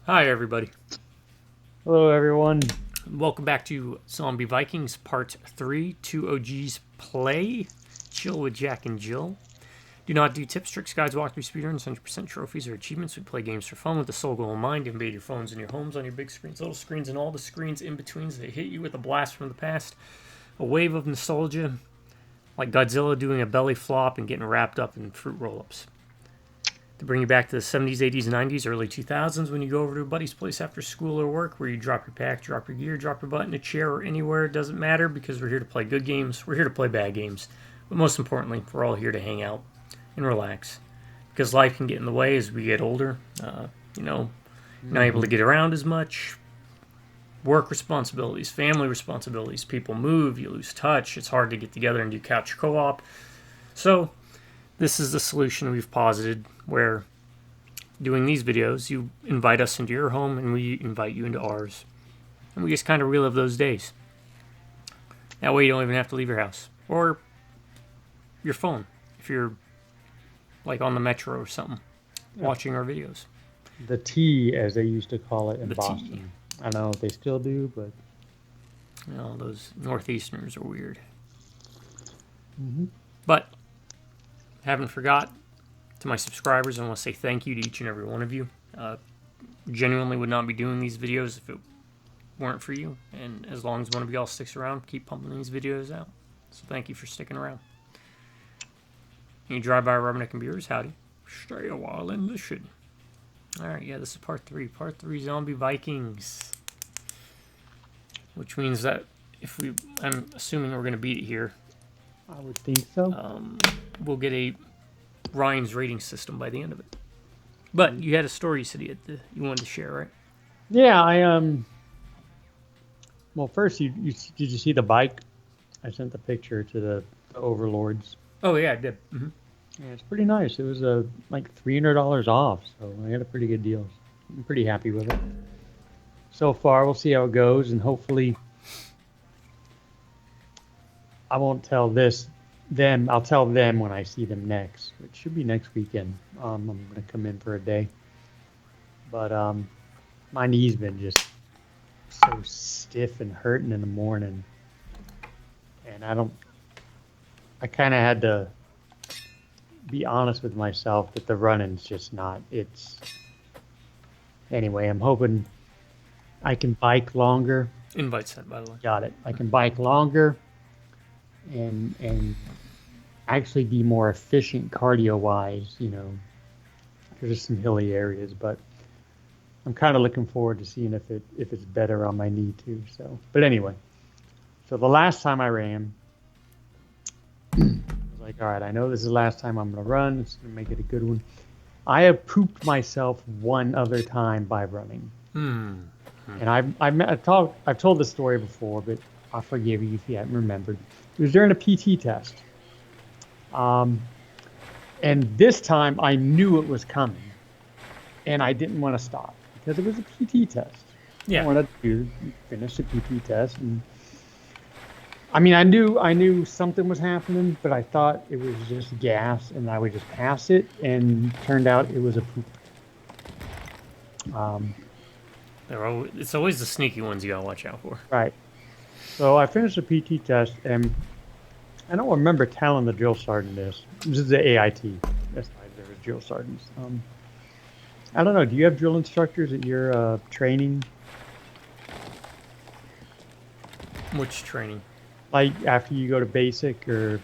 Hi, everybody. Hello, everyone. Welcome back to Zombie Vikings Part 3. Two OGs play. Chill with Jack and Jill. Do not do tips, tricks, guides, walkthroughs, speedruns, 100% trophies, or achievements. We play games for fun with the sole goal in mind. Invade your phones and your homes on your big screens, little screens, and all the screens in betweens. They hit you with a blast from the past. A wave of nostalgia, like Godzilla doing a belly flop and getting wrapped up in fruit roll-ups. To bring you back to the 70s, 80s, 90s, early 2000s when you go over to a buddy's place after school or work where you drop your pack, drop your gear, drop your butt in a chair or anywhere. It doesn't matter because we're here to play good games. We're here to play bad games. But most importantly, we're all here to hang out and relax because life can get in the way as we get older. You're not able to get around as much. Work responsibilities, family responsibilities. People move, you lose touch. It's hard to get together and do couch co op. So, this is the solution we've posited where doing these videos, you invite us into your home and we invite you into ours. And we just kind of relive those days. That way you don't even have to leave your house or your phone if you're like on the metro or something watching our videos. The T, as they used to call it in The Boston. T. I don't know if they still do, but Those Northeasterners are weird. mm-hmm. But haven't forgot to my subscribers, I want to say thank you to each and every one of you. Genuinely would not be doing these videos if it weren't for you. And as long as one of y'all sticks around, keep pumping these videos out. So thank you for sticking around. You drive by Rubberneck and Beers, howdy. Stay a while and listen. Alright, yeah, this is part 3. Part 3, Zombie Vikings. Which means that I'm assuming we're going to beat it here. I would think so. We'll get a Ryan's rating system by the end of it. But you had a story you said you wanted to share, right? Yeah, Well, first, did you see the bike? I sent the picture to the overlords. Oh yeah, I did. Mm-hmm. Yeah, it's pretty nice. It was like $300 off, so I had a pretty good deal. I'm pretty happy with it. So far, we'll see how it goes, and hopefully, I won't tell them. I'll tell them when I see them next, which should be next weekend. I'm going to come in for a day. But my knee's been just so stiff and hurting in the morning. And I kind of had to be honest with myself that the running's just not, anyway, I'm hoping I can bike longer. Invite sent, by the way. Got it. I can bike longer and actually be more efficient cardio wise, there's some hilly areas, but I'm kind of looking forward to seeing if it's better on my knee too. So, but anyway, so the last time I ran, I was like, all right, I know this is the last time I'm gonna run. It's gonna make it a good one. I have pooped myself one other time by running, and I've told this story before, but I'll forgive you if you haven't remembered. It was during a PT test. And this time I knew it was coming and I didn't want to stop because it was a PT test. Yeah. I wanted to finish the PT test. And I mean, I knew something was happening, but I thought it was just gas and I would just pass it, and turned out it was a poop. It's always the sneaky ones you gotta watch out for. Right. So I finished the PT test, and I don't remember telling the drill sergeant this. This is the AIT. That's why there was drill sergeants. I don't know. Do you have drill instructors at your training? Which training? Like after you go to basic or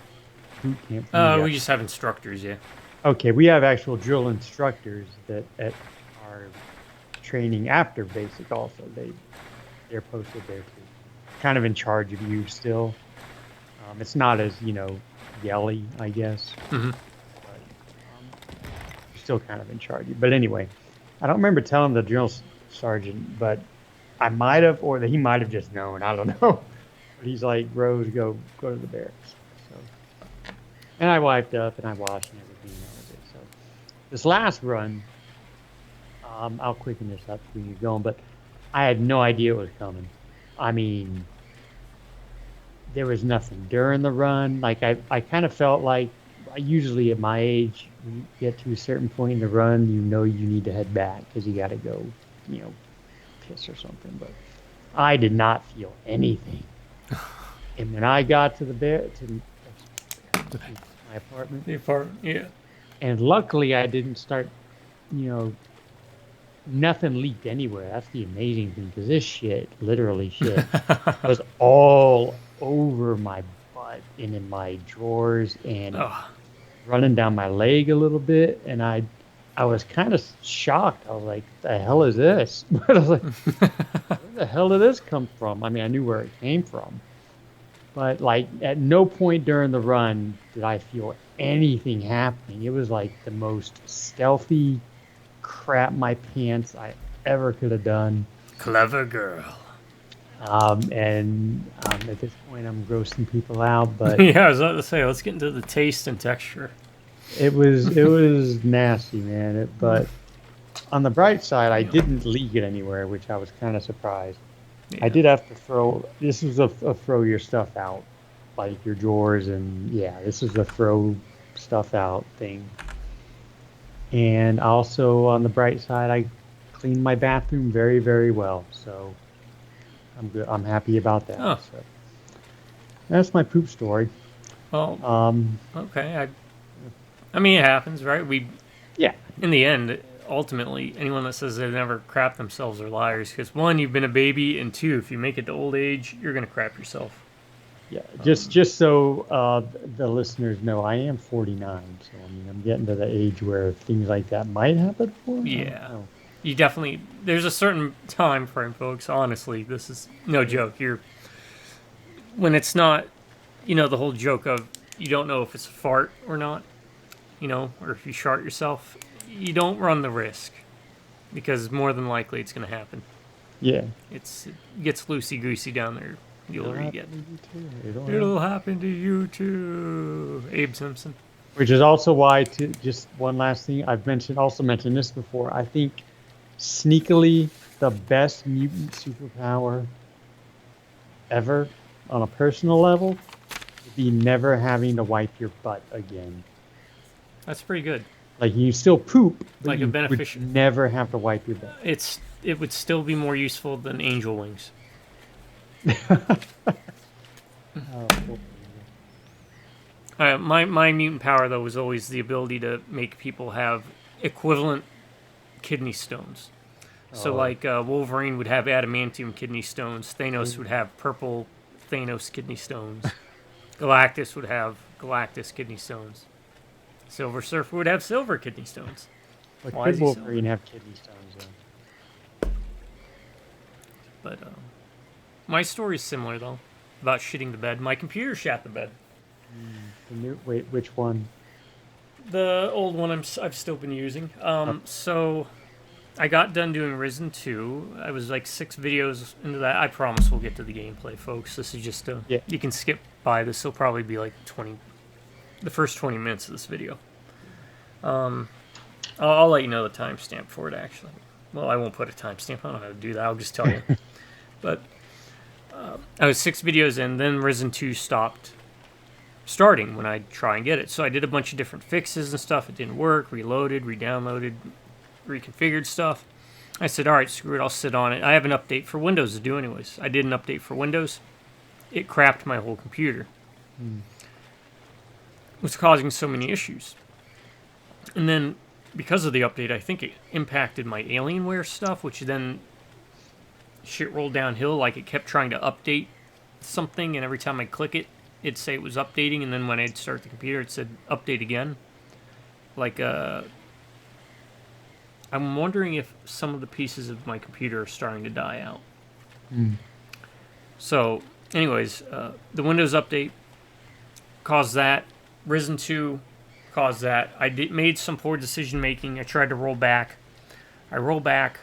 boot camp? We just have instructors, yeah. Okay, we have actual drill instructors that at our training after basic also. They're posted there too. Kind of in charge of you still. It's not as, yelly, I guess. Mm-hmm. But you're still kind of in charge. But anyway, I don't remember telling the drill sergeant, but I might have, or that he might have just known. I don't know. But he's like, Rose, go to the barracks. So, and I wiped up and I washed and everything. So this last run, I'll quicken this up when you're going, but I had no idea it was coming. I mean, there was nothing during the run. Like I kind of felt like usually at my age, when you get to a certain point in the run, you need to head back because you got to go piss or something. But I did not feel anything. And when I got to the bed, to my apartment, The apartment, yeah. and luckily I didn't start, you know, nothing leaked anywhere. That's the amazing thing, because this shit, literally shit, was all over my butt and in my drawers and Oh, running down my leg a little bit. And I was kind of shocked. I was like, "The hell is this?" But I was like, "Where the hell did this come from?" I mean, I knew where it came from, but like at no point during the run did I feel anything happening. It was like the most stealthy crap my pants I ever could have done. clever girl. And at this point, I'm grossing people out, but Yeah, I was about to say, let's get into the taste and texture. it was nasty, man. But on the bright side, I Yeah. didn't leak it anywhere, which I was kind of surprised. I Yeah. did have to throw. This was a throw your stuff out, like your drawers, and yeah, this is a throw stuff out thing. And also on the bright side, I cleaned my bathroom very, very well, so I'm good. I'm happy about that. Oh, So that's my poop story. well, Um, okay. I mean, it happens, right? yeah, In the end, ultimately, anyone that says they've never crapped themselves are liars. Because one, you've been a baby, and two, if you make it to old age, you're gonna crap yourself. yeah. Just so the listeners know, I am 49, so I mean I'm getting to the age where things like that might happen for. I don't Yeah, know. you definitely. There's a certain time frame, folks. Honestly, this is no joke. You're when it's not, the whole joke of you don't know if it's a fart or not, or if you shart yourself, you don't run the risk because more than likely it's going to happen. Yeah, It gets loosey goosey down there the it'll older you get. happen to you too. It'll happen to you too, Abe Simpson. Which is also why, to just one last thing, also mentioned this before. I think sneakily the best mutant superpower ever on a personal level would be never having to wipe your butt again. That's pretty good. Like you still poop, but Like a you would beneficial. never have to wipe your butt. It would still be more useful than angel wings. Oh, My mutant power though was always the ability to make people have equivalent kidney stones. So oh, like Wolverine would have adamantium kidney stones, Thanos would have purple Thanos kidney stones, Galactus would have Galactus kidney stones, Silver Surfer would have silver kidney stones. but Why is could he silver? Wolverine have kidney stones though? But my story's similar though, about shitting the bed. My computer shat the bed. Wait, which one? The old one I've still been using. Oh, So I got done doing Risen 2. I was like 6 videos into that. I promise we'll get to the gameplay, folks. This is just yeah. you can skip by. This will probably be like the first 20 minutes of this video. I'll let you know the timestamp for it, actually. Well, I won't put a timestamp. I don't know how to do that. I'll just tell you. But I was 6 videos in, then Risen 2 stopped starting when I try and get it. So I did a bunch of different fixes and stuff. It didn't work. Reloaded, re-downloaded, reconfigured stuff. I said, all right, screw it. I'll sit on it. I have an update for Windows to do anyways. I did an update for Windows. It crapped my whole computer. It was causing so many issues. And then because of the update, I think it impacted my Alienware stuff, which then shit rolled downhill. Like it kept trying to update something, and every time I click it, it'd say it was updating, and then when I'd start the computer, it said update again. Like, I'm wondering if some of the pieces of my computer are starting to die out. So, anyways, the Windows update caused that. Risen 2 caused that. Made some poor decision making. I tried to roll back. I roll back.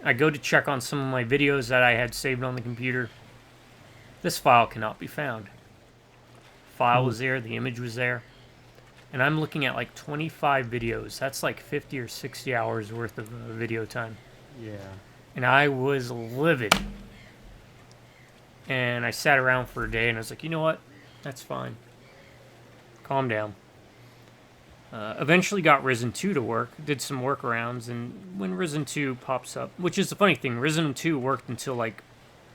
I go to check on some of my videos that I had saved on the computer. This file cannot be found. File was there, the image was there. And I'm looking at like 25 videos. That's like 50 or 60 hours worth of video time. Yeah. And I was livid. And I sat around for a day and I was like, you know what? That's fine. Calm down. Eventually got Risen 2 to work, did some workarounds, and when Risen 2 pops up, which is the funny thing, Risen 2 worked until like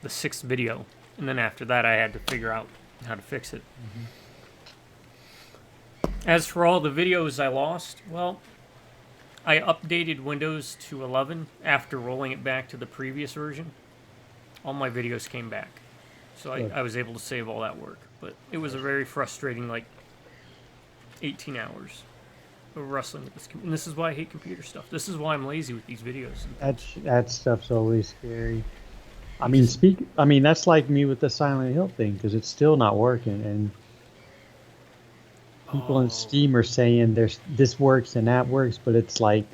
the 6th video, and then after that I had to figure out how to fix it. As for all the videos I lost, well, I updated Windows to 11 after rolling it back to the previous version. All my videos came back. So I was able to save all that work. But it was a very frustrating, like, 18 hours of wrestling with this. And this is why I hate computer stuff. This is why I'm lazy with these videos. That stuff's always scary. I mean, that's like me with the Silent Hill thing, because it's still not working, and people in Steam are saying this works and that works, but it's like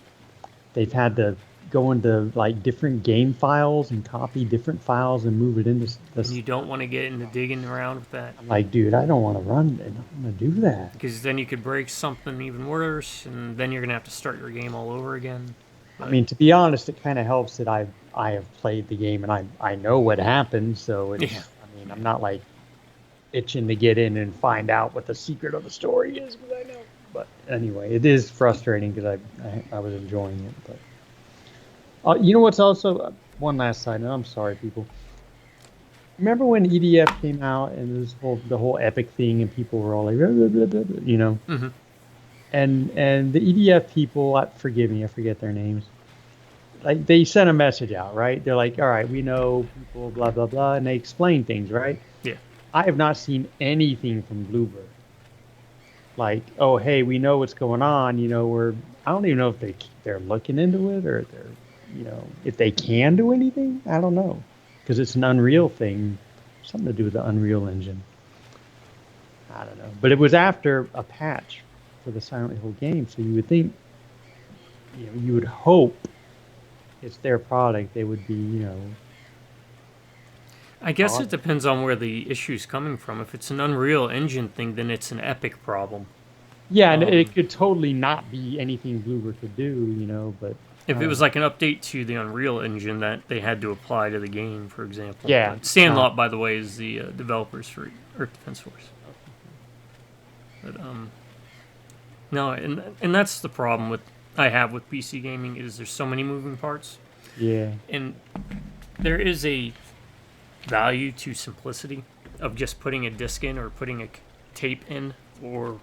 they've had to go into like different game files and copy different files and move it into this. You don't want to get into digging around with that. I'm like, dude, I don't want to run. I don't want to do that. Because then you could break something even worse, and then you're gonna have to start your game all over again. But, I mean, to be honest, it kind of helps that I have played the game and I know what happened. So it's, yeah. I mean, I'm not like itching to get in and find out what the secret of the story is, because I know. But anyway, it is frustrating because I was enjoying it. But you know what's also one last side note? I'm sorry, people. Remember when EDF came out and the whole Epic thing, and people were all like, blah, blah, blah, blah, blah, you know? Mm-hmm. And the EDF people, forgive me, I forget their names. Like, they sent a message out, right? They're like, all right, we know people, blah blah blah, and they explain things, right? Yeah. I have not seen anything from Bluebird. Like, oh, hey, we know what's going on. You know, I don't even know if they're looking into it, or they're, you know, if they can do anything. I don't know, because it's an Unreal thing, something to do with the Unreal Engine. I don't know, but it was after a patch for the Silent Hill game, so you would think, you know, you would hope it's their product, they would be, you know. I guess it depends on where the issue's coming from. If it's an Unreal Engine thing, then it's an Epic problem. Yeah, and it could totally not be anything Bluebird could do, you know, but... If it was like an update to the Unreal Engine that they had to apply to the game, for example. Yeah. But Sandlot, by the way, is the developers for Earth Defense Force. But, no, and that's the problem I have with PC gaming, is there's so many moving parts. Yeah. And there is a value to simplicity of just putting a disc in or putting a tape in or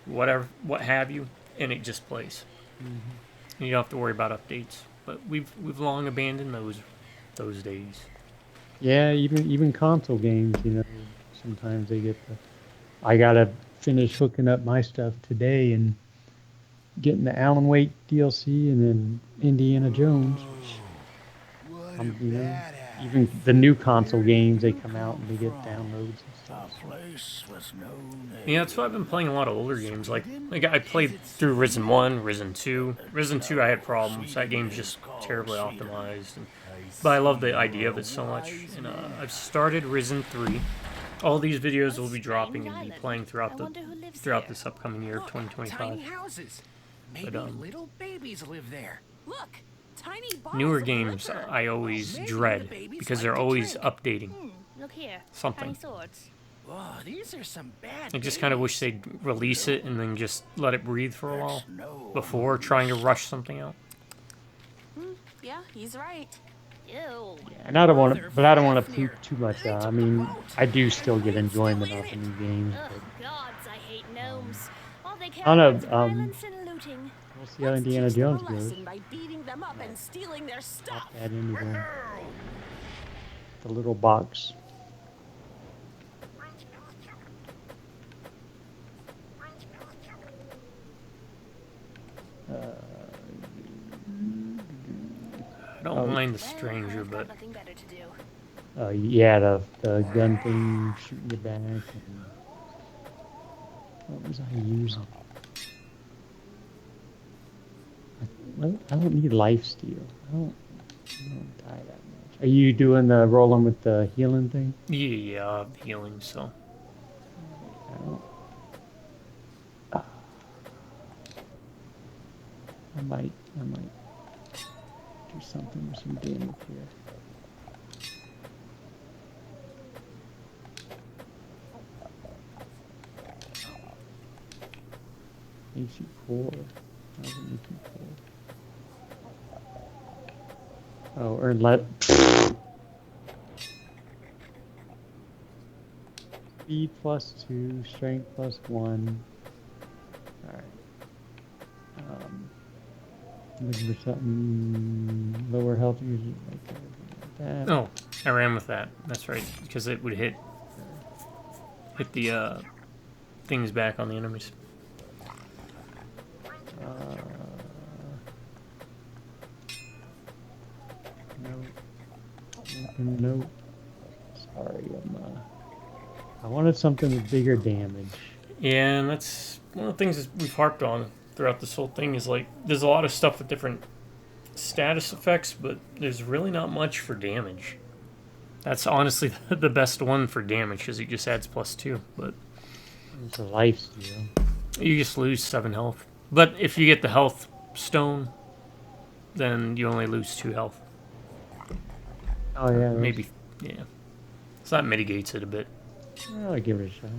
whatever, what have you, and it just plays. Mm-hmm. And you don't have to worry about updates. But we've long abandoned those days. Yeah, even console games, you know, sometimes they get I gotta finish hooking up my stuff today and getting the Alan Wake DLC and then Indiana Jones. You know, even the new console games, they come out and they get downloads and stuff. Yeah, that's why I've been playing a lot of older games. Like I played through Risen 1, Risen 2. Risen 2 I had problems. That game's just terribly optimized. But I love the idea of it so much. And I've started Risen 3. All these videos will be dropping and be playing throughout this upcoming year of 2025. But little babies live there. Look, tiny newer games I always dread because they're always updating Look here, something. Oh, these are some bad I just kind of wish they'd release it and then just let it breathe for a while before trying to rush something out. Yeah, he's right. Ew. Yeah, and I don't want to poop too much out. I mean, I do still get enjoyment out of the new games. Ugh, gods, I hate gnomes. All they care I don't about is know, violence and looting. We'll see how Indiana Jones goes. by beating them up and stealing their stuff. Pop that into the little box. I don't mind the stranger, but Nothing better to do. Yeah, the gun thing, shooting you back. And what was I using? I don't need lifesteal. I don't die that much. Are you doing the rolling with the healing thing? yeah, healing. So I might do something with some damage here. makes you poor. How does it make you poor? Oh, earn let. Speed +2, strength +1. Alright. Looking for something lower health usually like that. Oh, I ran with that. That's right, because it would hit the things back on the enemies. No. Sorry, I wanted something with bigger damage. Yeah, and that's one of the things that we've harped on throughout this whole thing is like there's a lot of stuff with different status effects, but there's really not much for damage. That's honestly the best one for damage because it just adds +2, but It's a life steal. you just lose 7 health. But if you get the health stone, then you only lose 2 health. Oh yeah, Maybe, yeah. So that mitigates it a bit. I'll give it a shot.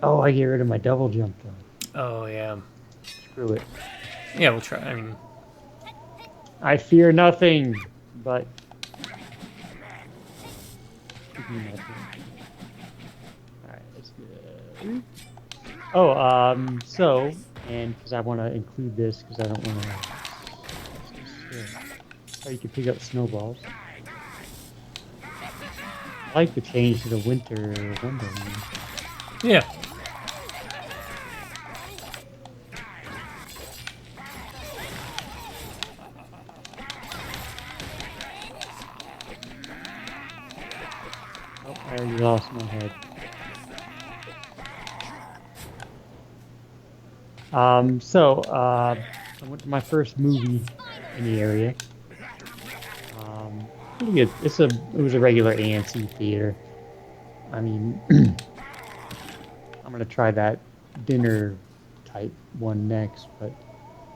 Oh, I get rid of my double jump though. Oh, yeah. Screw it. Yeah, we'll try. I mean, I fear nothing, but. Alright, let's do it. Oh, so, and because I want to include this, because I don't want to. Oh, you can pick up snowballs. I like the change to the winter wonderland. yeah. Oh, I already lost my head. I went to my first movie in the area. Pretty good. It was a regular AMC theater. I mean, I'm gonna try that dinner type one next, but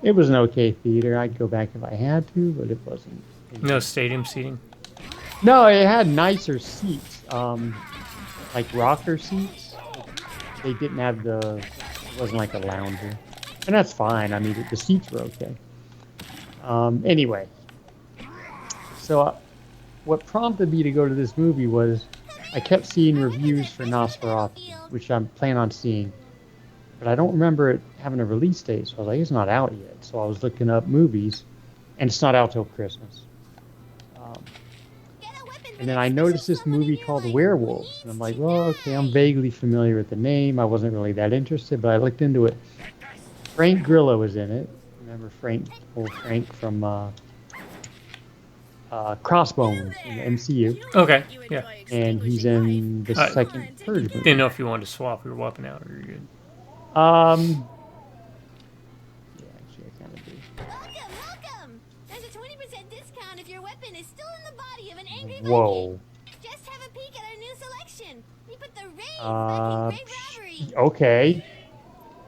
it was an okay theater. I'd go back if I had to, but it wasn't. No stadium seating. No, it had nicer seats, like rocker seats. They didn't have it wasn't like a lounger. And that's fine. I mean, the seats were okay. Anyway, so what prompted me to go to this movie was I kept seeing reviews for Nosferatu, which I'm planning on seeing. But I don't remember it having a release date, so I was like, it's not out yet. So I was looking up movies, and it's not out till Christmas. And then I noticed this movie called Werewolves, and I'm like, well, okay, I'm vaguely familiar with the name. I wasn't really that interested, but I looked into it. Frank Grillo was in it. Remember old Frank from Crossbones in the MCU. Okay, yeah. And he's in the second Purge movie. Didn't know if you wanted to swap your weapon out or you're good. Yeah, actually, I kind of do. Welcome! There's a 20% discount if your weapon is still in the body of an angry Whoa. Viking. Just have a peek at our new selection. We put the rave back in grave robbery. Okay.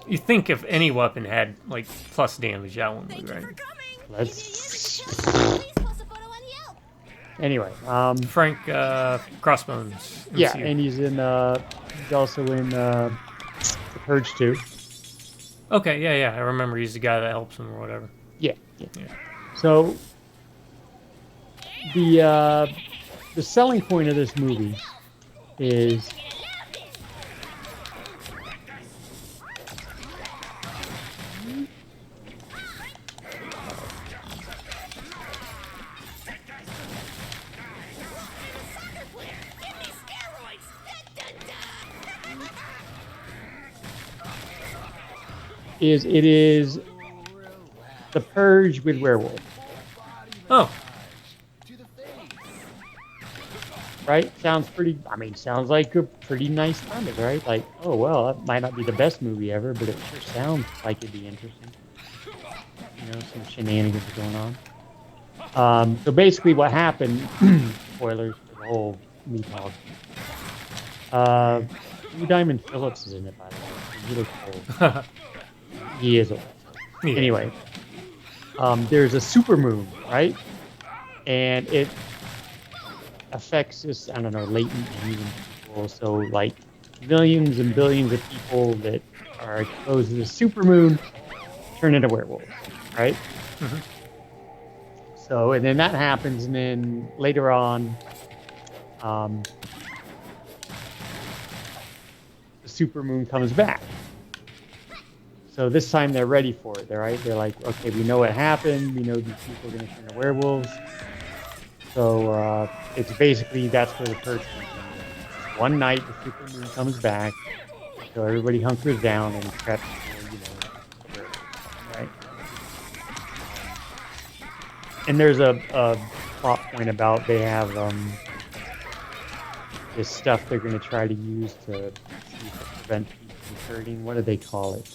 You think if any weapon had like plus damage, that one would, right? Let's. Please post a photo on Yelp. Anyway, Frank Crossbones. yeah, MCU. and he's also in The Purge 2. Okay, yeah. I remember he's the guy that helps him or whatever. Yeah. Yeah. So the selling point of this movie is it is The Purge with werewolf, Oh, right? Sounds like a pretty nice premise, right? Like, oh well, that might not be the best movie ever, but it sure sounds like it'd be interesting. You know, some shenanigans going on. So basically, what happened? Spoilers for the whole meat hog. Blue Diamond Phillips is in it, by the way. He looks old. He is old. yeah. Anyway, there's a supermoon, right? And it affects this, I don't know, latent demon people. So like millions and billions of people that are exposed to the supermoon turn into werewolves, right? Mhm. So, and then that happens, and then later on, um, the supermoon comes back. So this time they're ready for it. They're like, okay, we know what happened. We know these people are going to turn to werewolves. So it's basically that's where the purge comes in. One night the supermoon comes back, so everybody hunkers down and preps for the werewolves, right? And there's a plot point about they have this stuff they're going to try to use to prevent people from hurting. What do they call it?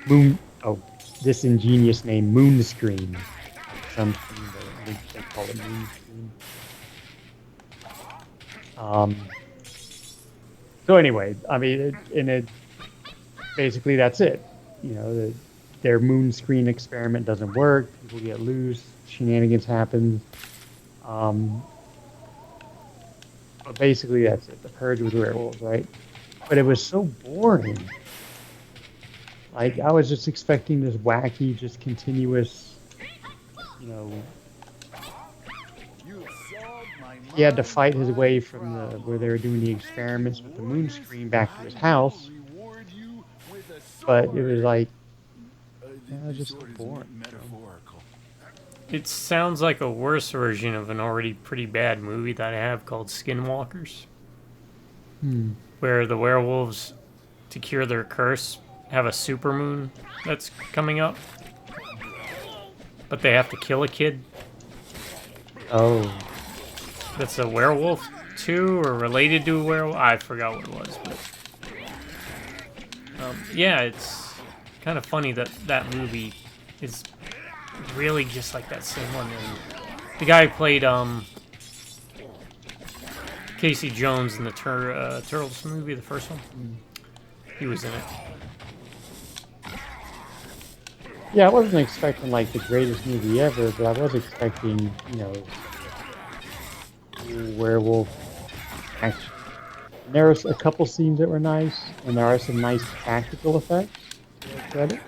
Moon. Oh, this ingenious name, moon screen. Some they call it moon screen. So anyway, I mean, basically that's it. Their moon screen experiment doesn't work. People get loose. Shenanigans happen. But basically that's it. The purge with werewolves, right? But it was so boring. Like I was just expecting this wacky, just continuous, you know. He had to fight his way from where they were doing the experiments with the moon screen back to his house. But it was like, it was just so boring. It sounds like a worse version of an already pretty bad movie that I have called Skinwalkers, where the werewolves, to cure their curse, have a supermoon that's coming up, but they have to kill a kid. Oh. That's a werewolf too, or related to a werewolf. I forgot what it was, but yeah, it's kind of funny that that movie is really just like that same one. And the guy who played Casey Jones in the Turtles movie, the first one, he was in it. Yeah, I wasn't expecting like the greatest movie ever, but I was expecting, werewolf action. And there was a couple scenes that were nice, and there are some nice practical effects. To their credit.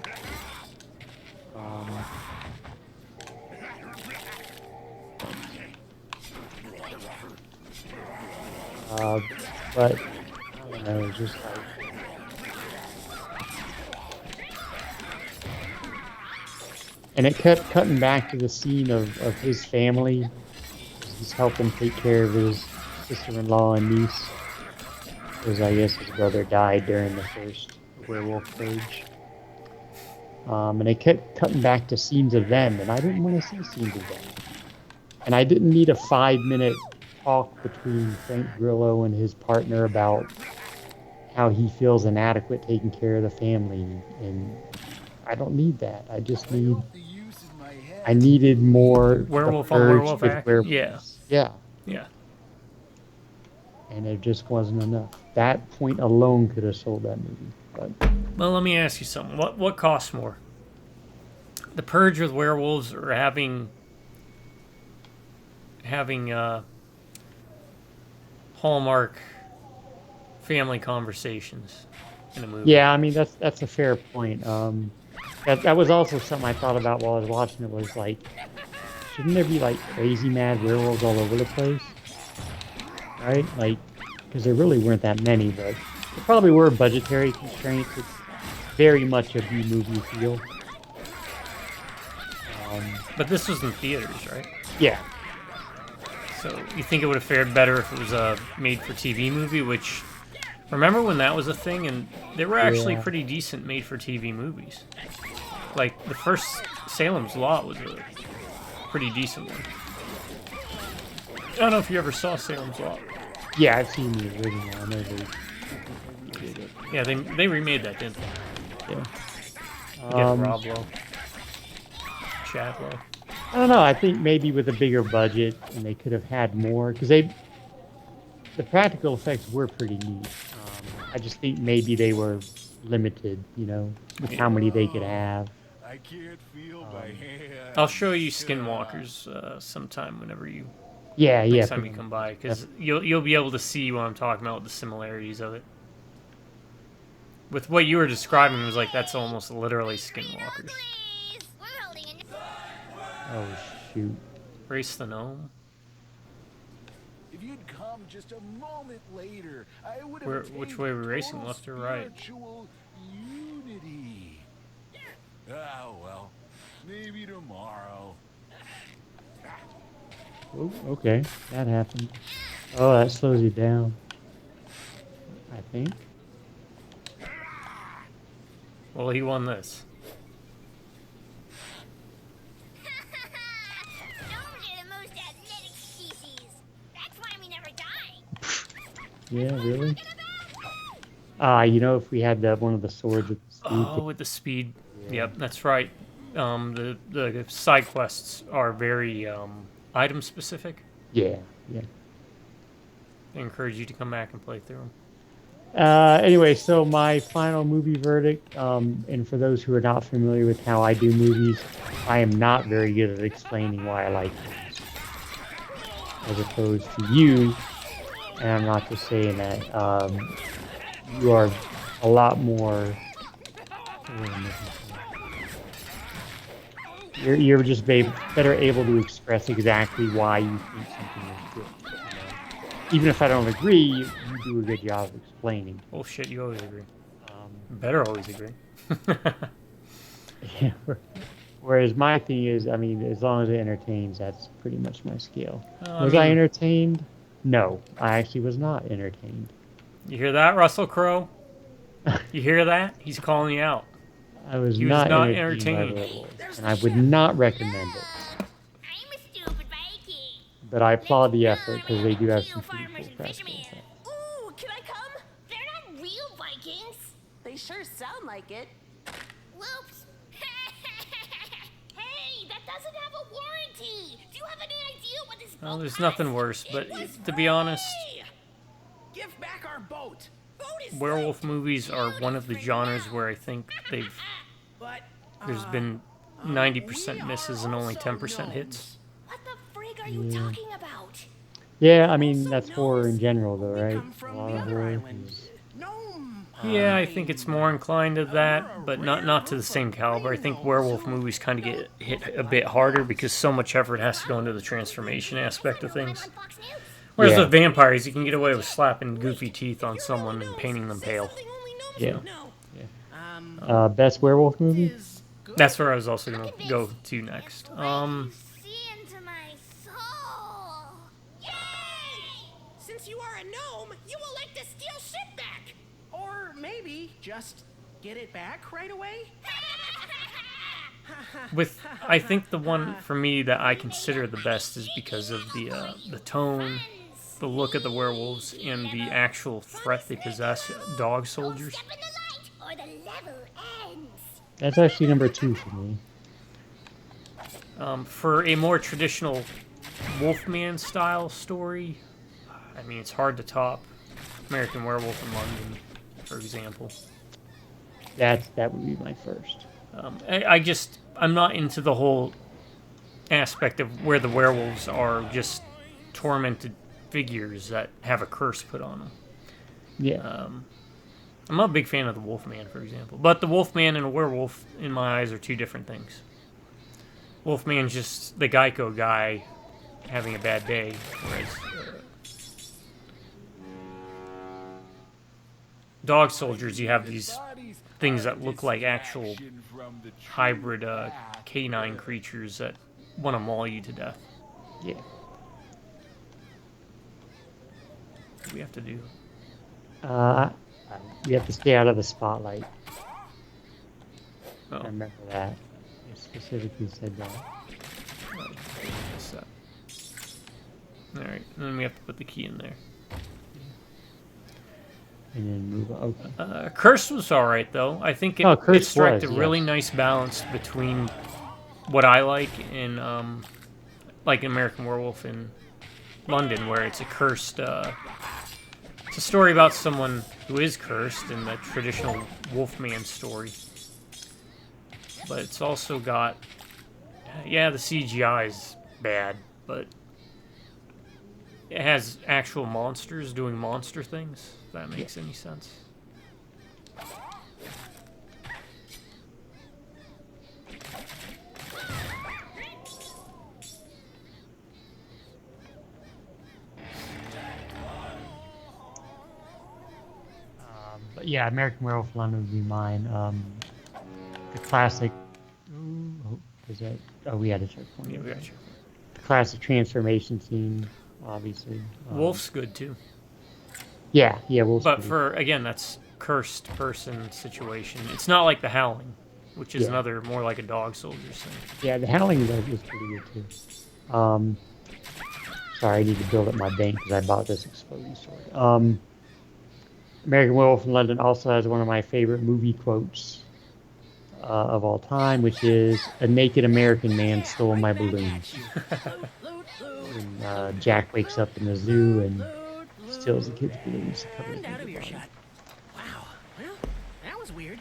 But I don't know, it was just like. And it kept cutting back to the scene of his family. He's helping take care of his sister-in-law and niece. Because I guess his brother died during the first werewolf purge. And it kept cutting back to scenes of them, and I didn't want to see scenes of them. And I didn't need a 5-minute talk between Frank Grillo and his partner about how he feels inadequate taking care of the family. And I don't need that. I needed more Werewolf on werewolf with act. werewolves. Yeah. And it just wasn't enough. That point alone could have sold that movie. But Well, let me ask you something. What costs more? The purge with werewolves, or having Hallmark family conversations in a movie? yeah, I mean that's a fair point. That was also something I thought about while I was watching it. Was like, shouldn't there be like crazy mad werewolves all over the place? Right? Like, because there really weren't that many, but there probably were budgetary constraints. It's very much a B movie feel. But this was in theaters, right? Yeah. So you think it would have fared better if it was a made-for-TV movie? Which, remember when that was a thing? And they were actually pretty decent made-for-TV movies. Like the first Salem's Lot was a pretty decent one. I don't know if you ever saw Salem's Lot. Yeah, I've seen the original. I know they did it. Yeah, they remade that, didn't they? Yeah. Get Rob Lowe. Chad Lowe. I don't know. I think maybe with a bigger budget, and they could have had more, because the practical effects were pretty neat. I just think maybe they were limited, with how many they could have. I can't feel my hand. I'll show you Skinwalkers sometime whenever you Yeah, yeah. next time you come by, because you'll be able to see what I'm talking about with the similarities of it. With what you were describing, it was like that's almost literally skinwalkers. We're holding a Oh shoot. Race the gnome. If you'd come just a moment later, I would Where- have which attained way are we total racing, left or right? spiritual unity. Ah, well, maybe tomorrow. Oh, okay, that happened. Oh, that slows you down. I think. Well, he won this. Gnomes are the most athletic species. That's why we never die. Yeah, really. You know, if we had one of the swords with the speed. Oh, with the speed. Yeah. Yep, that's right. The side quests are very item specific. Yeah, yeah. I encourage you to come back and play through them. Anyway, so my final movie verdict, and for those who are not familiar with how I do movies, I am not very good at explaining why I like things, as opposed to you, and I'm not just saying that, you are a lot more, you're just better able to express exactly why you think something is good. You know? Even if I don't agree, you do a good job of explaining. Oh shit, you always agree. Um, Better always agree. Yeah. Whereas my thing is, I mean, as long as it entertains, that's pretty much my scale. Was I entertained? No, I actually was not entertained. You hear that, Russell Crowe? You hear that? He's calling you out. I was He was not not entertained by entertained. werewolves, and I would not recommend it. I'm a stupid Viking. But I applaud the effort Let's because they do have some kill pretty farmers cool and practical fishermen. effects. Ooh, can I come? They're not real Vikings. They sure sound like it. Whoops. Hey, that doesn't have a warranty. Do you have any idea what this Well, boat there's nothing cost? worse, but It was to be honest, free! Give back our boat. Boat is werewolf free. movies are one of the genres where I think But there's been 90% misses and only 10% hits. What the frig are you talking about? Yeah, I mean, that's horror in general, though, we right? come A from lot the of other horror island. is- Gnome. Yeah, I think it's more inclined to that, but not to the same caliber. I think werewolf movies kind of get hit a bit harder because so much effort has to go into the transformation aspect of things. On Fox News. Whereas Yeah. with vampires, you can get away with slapping goofy teeth on someone and painting them pale. Something only gnomes Yeah. would know. Best werewolf movie? Is good. That's where I was also gonna go to next. You see into my soul. Yay! Since you are a gnome, you will like to steal shit back. Or maybe just get it back right away. with I think the one for me that I consider the best is because of the tone, the look of the werewolves, and the actual threat they possess. Dog soldiers. Step in the light, or the level ends. That's actually number 2 for me. For a more traditional Wolfman style story, I mean it's hard to top American Werewolf in London, for example. That would be my first. I'm not into the whole aspect of where the werewolves are just tormented figures that have a curse put on them. Yeah. I'm not a big fan of the Wolfman, for example. But the Wolfman and a werewolf, in my eyes, are two different things. Wolfman's just the Geico guy having a bad day, whereas dog soldiers, you have these things that look like actual hybrid canine creatures that want to maul you to death. Yeah. What do we have to do? You have to stay out of the spotlight. I Oh, remember that. It specifically said that. what's that? Alright, and then we have to put the key in there. And then move on. Okay. Curse was alright, though. I think it Curse struck was, a really yes. nice balance between what I like in, like American Werewolf in London, where it's a cursed, it's a story about someone who is cursed in the traditional Wolfman story. But it's also got, yeah, the CGI is bad, but it has actual monsters doing monster things. If that makes any sense. But yeah, American Werewolf in London would be mine. The classic. Oh, is that? Oh, we had a checkpoint. Yeah, we got you. The classic transformation scene, obviously. Wolf's good too. Yeah, Wolf's But pretty- for, again, that's cursed person situation. It's not like the Howling, which is Yeah. another more like a dog soldier thing. Yeah, the Howling was pretty good too. Sorry, I need to build up my bank because I bought this exploding sword. American Werewolf in London also has one of my favorite movie quotes of all time, which is, "A naked American man stole my balloons." And Jack wakes up in the zoo and steals the kid's balloons. Out of earshot. Wow. Well, that was weird.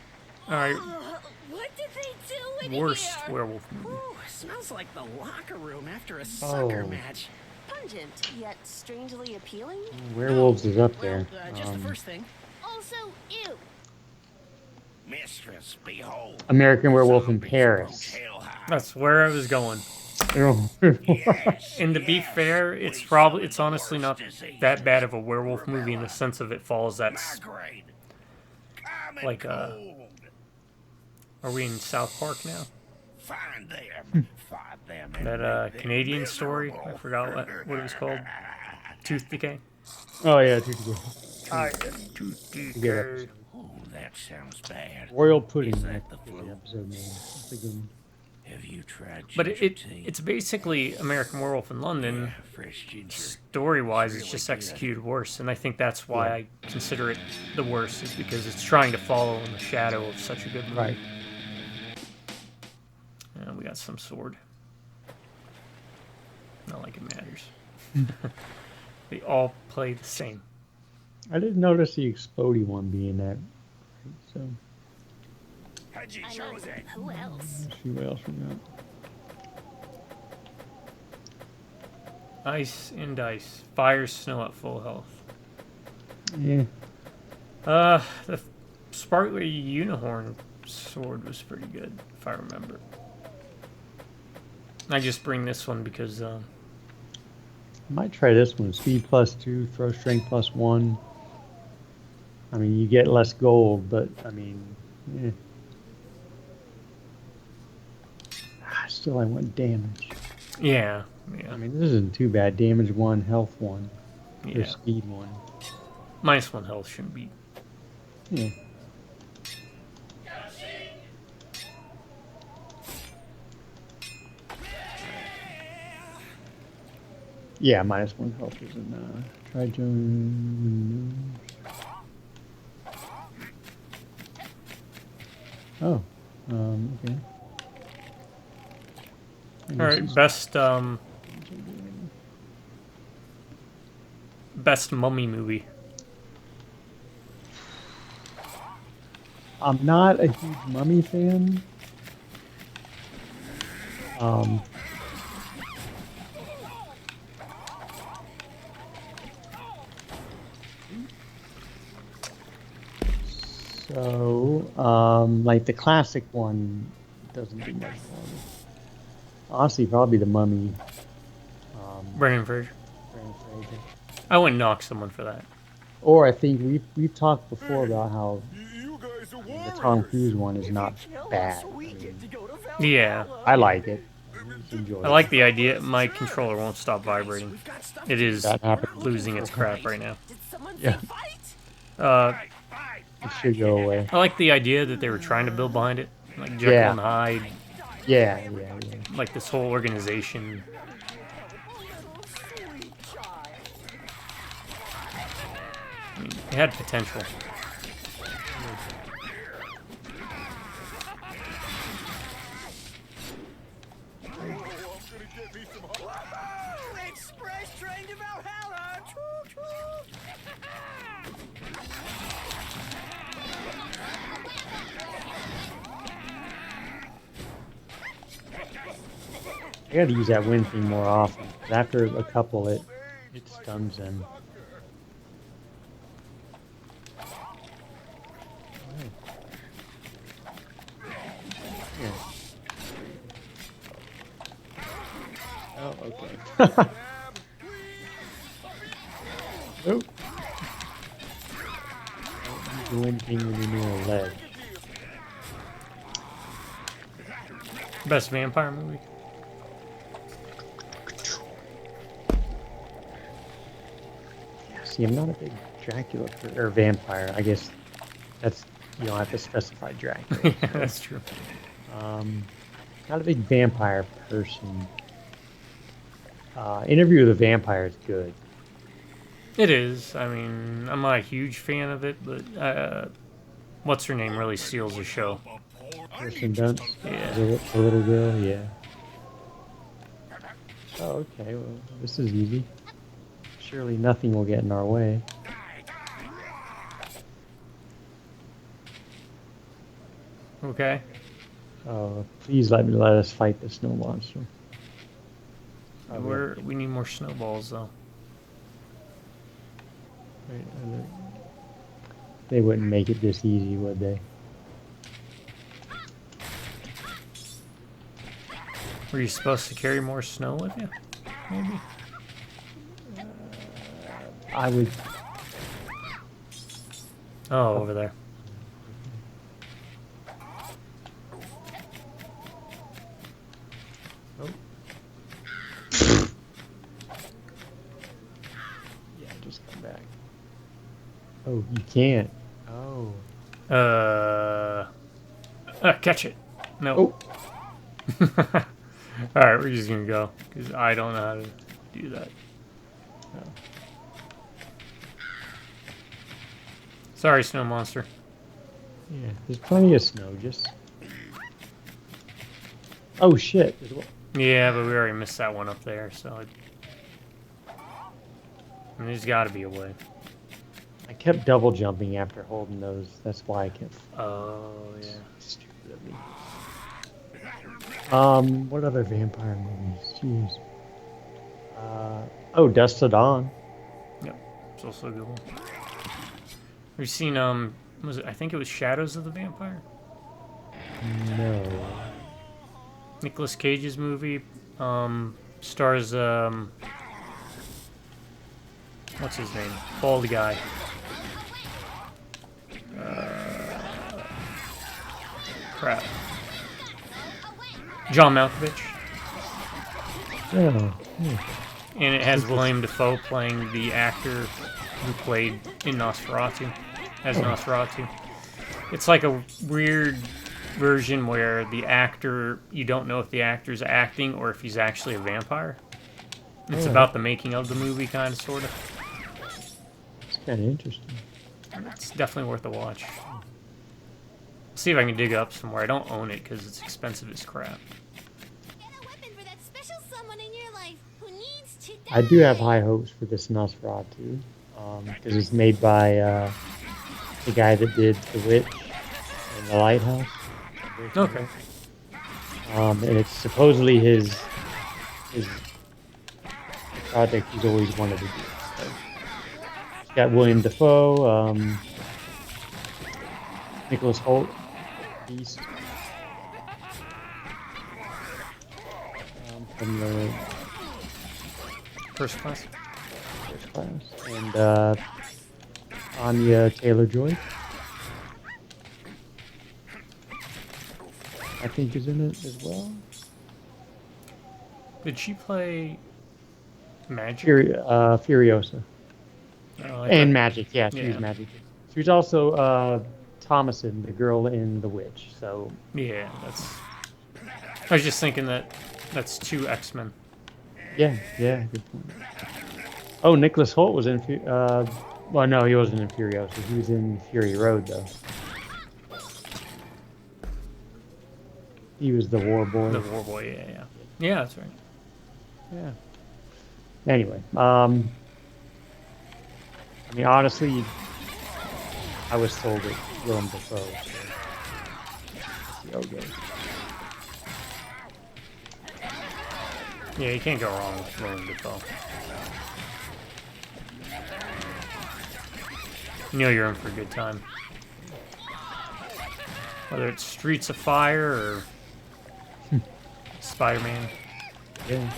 All right, What did they do in worst here? werewolf movie. Ooh, smells like the locker room after a soccer Oh. match. Pungent, yet strangely appealing. Werewolves is up Well, there. just the first thing. Also, ew. Mistress, behold. American Werewolf in zombies Paris. approach hell high. That's where I was going. Yes, And to be yes, fair, it's we probably summon it's the honestly worst not disease. that bad of a werewolf movie in the sense of it follows that. Migraine. Common Like, cold. Are we in South Park now? Find them. Find them. and That make them Canadian story. I miserable. forgot what it was called. Tooth decay. Oh yeah, too good. Tooth Good decay. episode. Oh, that sounds bad. Royal pudding. Is That's that the the flu? episode name. That's a good one. Have you tried But ginger tea? it's basically American Werewolf in London. Yeah, fresh ginger. Story-wise, it's Really just good. executed worse, and I think that's why I consider it the worst, is because it's trying to follow in the shadow of such a good movie. Right. And we got some sword. Not like it matters. They all play the same. I didn't notice the explodey one being that. So, Had you I chose mean, it? who else? let's see what else we got. Ice and dice. Fire, snow at full health. Yeah. The sparkly unicorn sword was pretty good, if I remember. I just bring this one because I might try this one. Speed +2, throw strength +1. I mean, you get less gold, but I mean, still I want damage. yeah. I mean, this isn't too bad. Damage 1, health 1, or Yeah. speed 1. -1 health shouldn't be. Yeah. Yeah, -1 health isn't. Try joining. Oh, okay. All right, best mummy movie. I'm not a huge Mummy fan. So, like the classic one doesn't do much for me. Honestly, probably the Mummy. Brendan Fraser. Brendan Fraser. I wouldn't knock someone for that. Or I think we've talked before about how You guys are the Tom Cruise one is not bad. Yeah. I like it. It's enjoyable. I like the idea. My controller won't stop vibrating. It is That happened. losing its crap right now. Did someone Yeah. say fight? It should go away. I like the idea that they were trying to build behind it, like Jekyll Yeah. and Hyde, Yeah. like this whole organization. I mean, it had potential. Express train to Valhalla! Choo choo! I got to use that wind thing more often. 'Cause after a couple, it comes in. Here. Oh, okay. Nope. Don't do anything when you're near a ledge. Best vampire movie? See, I'm not a big Dracula or vampire. I guess that's, you don't have to specify Dracula. Yeah, that's true. Not a big vampire person. Interview with a Vampire is good. It is. I mean, I'm not a huge fan of it, but what's her name really steals the show. Kirsten Dunst. Yeah. The little girl, yeah. Oh, okay. Well, this is easy. Surely nothing will get in our way. Okay. Oh, please let us fight the snow monster. Oh, We need more snowballs, though. wait, they wouldn't make it this easy, would they? Were you supposed to carry more snow with you? Maybe. I would. Oh, over there. Oh. Yeah, just come back. Oh, you can't. Oh. Catch it. No. Oh. Alright, we're just gonna go. Because I don't know how to do that. Oh. Sorry, snow monster. Yeah, there's plenty of snow. Just. Oh shit! Yeah, but we already missed that one up there, so. There's gotta be a way. I kept double jumping after holding those. That's why I kept. Oh, yeah. Stupid of me. What other vampire movies? Jeez. Oh, Dust to Dawn. Yep, it's also a good one. We've seen, was it, I think it was Shadows of the Vampire? No. Nicolas Cage's movie, stars, what's his name? Bald guy. Crap. John Malkovich. Oh. And it has William Dafoe playing the actor who played in Nosferatu, as Nosferatu. It's like a weird version where the actor, you don't know if the actor's acting or if he's actually a vampire. It's about the making of the movie, kind of, sort of. It's kind of interesting. It's definitely worth a watch. See if I can dig it up somewhere. I don't own it because it's expensive as crap. Get a weapon for that special someone in your life who needs to die. I do have high hopes for this Nosferatu, because it's made by the guy that did The Witch and The Lighthouse. Okay. And it's supposedly his project he's always wanted to do. So, it's got William Dafoe, Nicholas Hoult, Beast, from the First class. First Class, and Anya Taylor-Joy, I think, is in it as well. Did she play Magic? Furiosa. Oh, And Magic, yeah, she was Yeah. Magic. She was also Thomasin, the girl in The Witch. So Yeah, that's. I was just thinking that's two X-Men. yeah, good point. Oh, Nicholas Hoult was in. Well, no, he wasn't in Furiosa. He was in Fury Road, though. He was the war boy. The War Boy, yeah. Yeah, that's right. Yeah. Anyway, I mean, honestly, I was told it Willem Dafoe. So let's see how it goes. Yeah, you can't go wrong with William Dafoe. You know you're in for a good time. Whether it's Streets of Fire or Spider-Man. Yeah.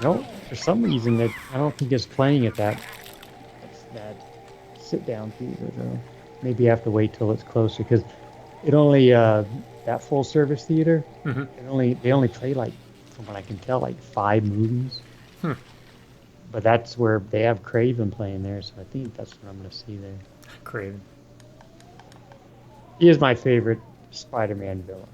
No, for some reason that I don't think it's playing at that sit-down theater though. Maybe I have to wait till it's closer because it only that full-service theater. They only play like, from what I can tell, like 5 movies. But that's where they have Craven playing there, so I think that's what I'm going to see there. Craven. He is my favorite Spider-Man villain.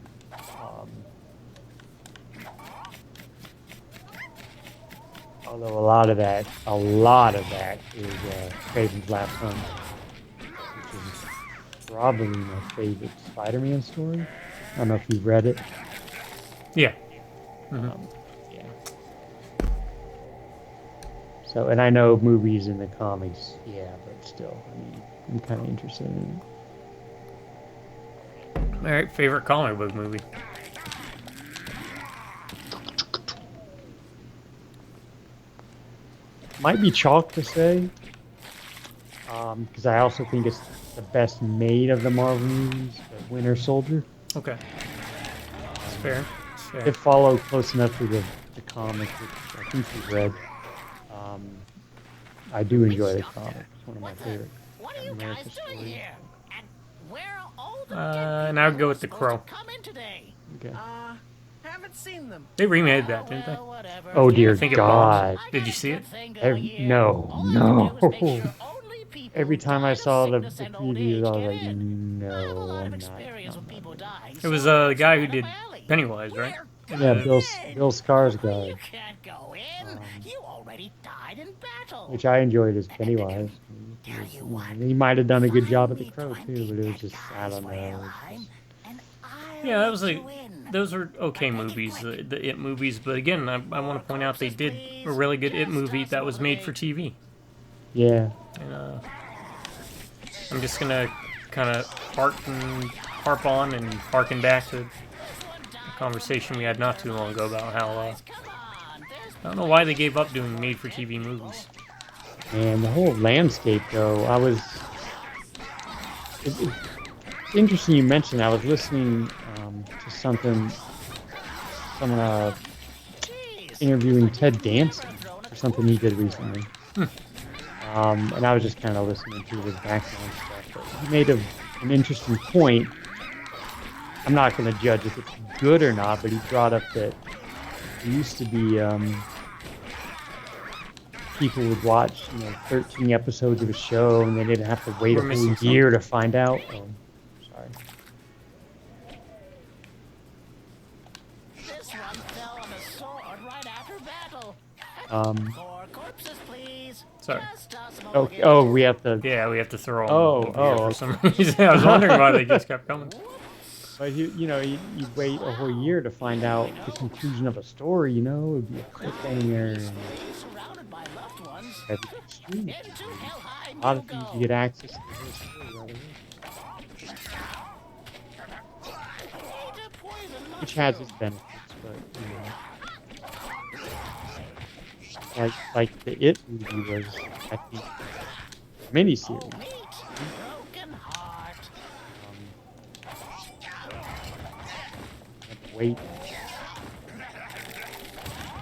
Although a lot of that is Craven's Last Hunt, which is probably my favorite Spider-Man story. I don't know if you've read it. Yeah. Yeah. So, and I know movies and the comics, yeah, but still, I mean, I'm kind of interested in it. All right, favorite comic book movie. Might be chalk to say, because I also think it's the best made of the Marvel movies, the Winter Soldier. Okay. It's fair. It's fair. It followed close enough to the comic, which I think you've read. I do enjoy the comic. It's one of my favorite. What are you guys American doing stories. here? And where are all the And I would go with The Crow. come in today? Okay. Haven't seen them. They remade that, didn't they? Well, whatever. Oh dear I think it God! I Did got you a see good it? thing going here. No, All I have to do is make no. sure only people Every time I died of saw the sickness and old previews, age I was get like, in. I have a no, lot of I'm not. experience with people dying. It was so the guy who it's right did up my alley. Pennywise, right? Yeah, Bill Skarsgård, You can't go in. You already died in battle. which I enjoyed as Pennywise. Tell you what, He might have done a good job at the find me Crow 20 too, but it was dead just, I guys don't where know. I'm, and I'll Yeah, that was let like, you in. those were okay movies, the It movies. But again, I want to point out they did a really good It movie that was made for TV. Yeah. And I'm just gonna kind of harp on and harken back to the conversation we had not too long ago about how I don't know why they gave up doing made-for-TV movies. And the whole landscape, though, it's interesting you mentioned. I was listening to someone interviewing Ted Danson for something he did recently. And I was just kind of listening to his background stuff. But he made an interesting point. I'm not going to judge if it's good or not, but he brought up that it used to be people would watch 13 episodes of a show and they didn't have to wait We're a whole missing year to find out. Oh, sorry. This one fell on a sword right after battle. More corpses, please. Sorry. Just toss them Oh, over here. oh, we have to. Yeah, we have to throw them Oh, over here oh, for some reason. I was wondering why they just kept coming. But you wait a whole year to find out the conclusion of a story. It'd be a cliffhanger. And Surrounded by loved ones. everything's streamed. Into Helheim A lot of you things go. you get access to. The whole story right away. Eat a poison Which has mushroom. its benefits, but like the It movie was, I think, a miniseries. Oh, meat. Broken heart. Had to wait a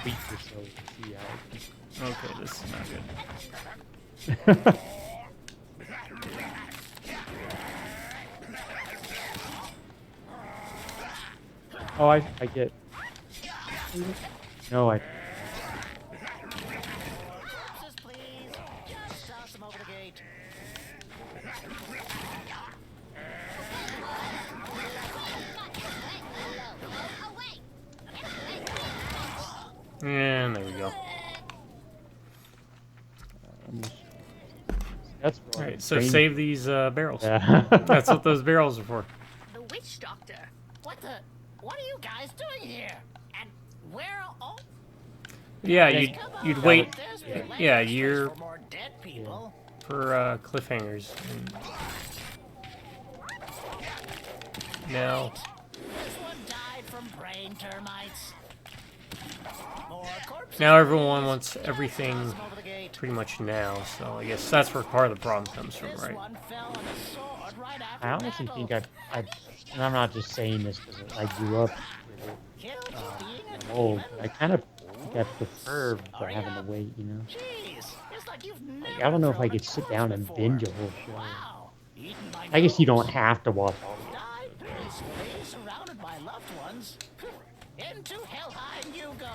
week or so to see how. Okay, this is not good. Oh, I get. No, I. Corpses, please. Just toss them over the gate. Oh, wait. And there we go. That's All right, so brain- save these barrels. Yeah. That's what those barrels are for. The witch doctor. What are you guys doing here? And where are all? Yeah, Yes. you'd wait There's yeah, a plenty of year space for more dead people. for cliffhangers. And now, This one died from brain termites. More corpses. Now everyone wants everything Over the gate. pretty much now, so I guess that's where part of the problem comes from, This right? one fell on a sword right after I honestly battle. think and I'm not just saying this because I grew up with it. Killed being a I'm old. demon? I kind of think I prefer having to wait, you know? Jeez, it's like you've never I don't know if thrown I a could sit corpse down and before. binge a whole show. Wow. Eaten by I guess you gnolls. don't have to watch all of it. Died peacefully, surrounded by loved ones. Into Helheim you go.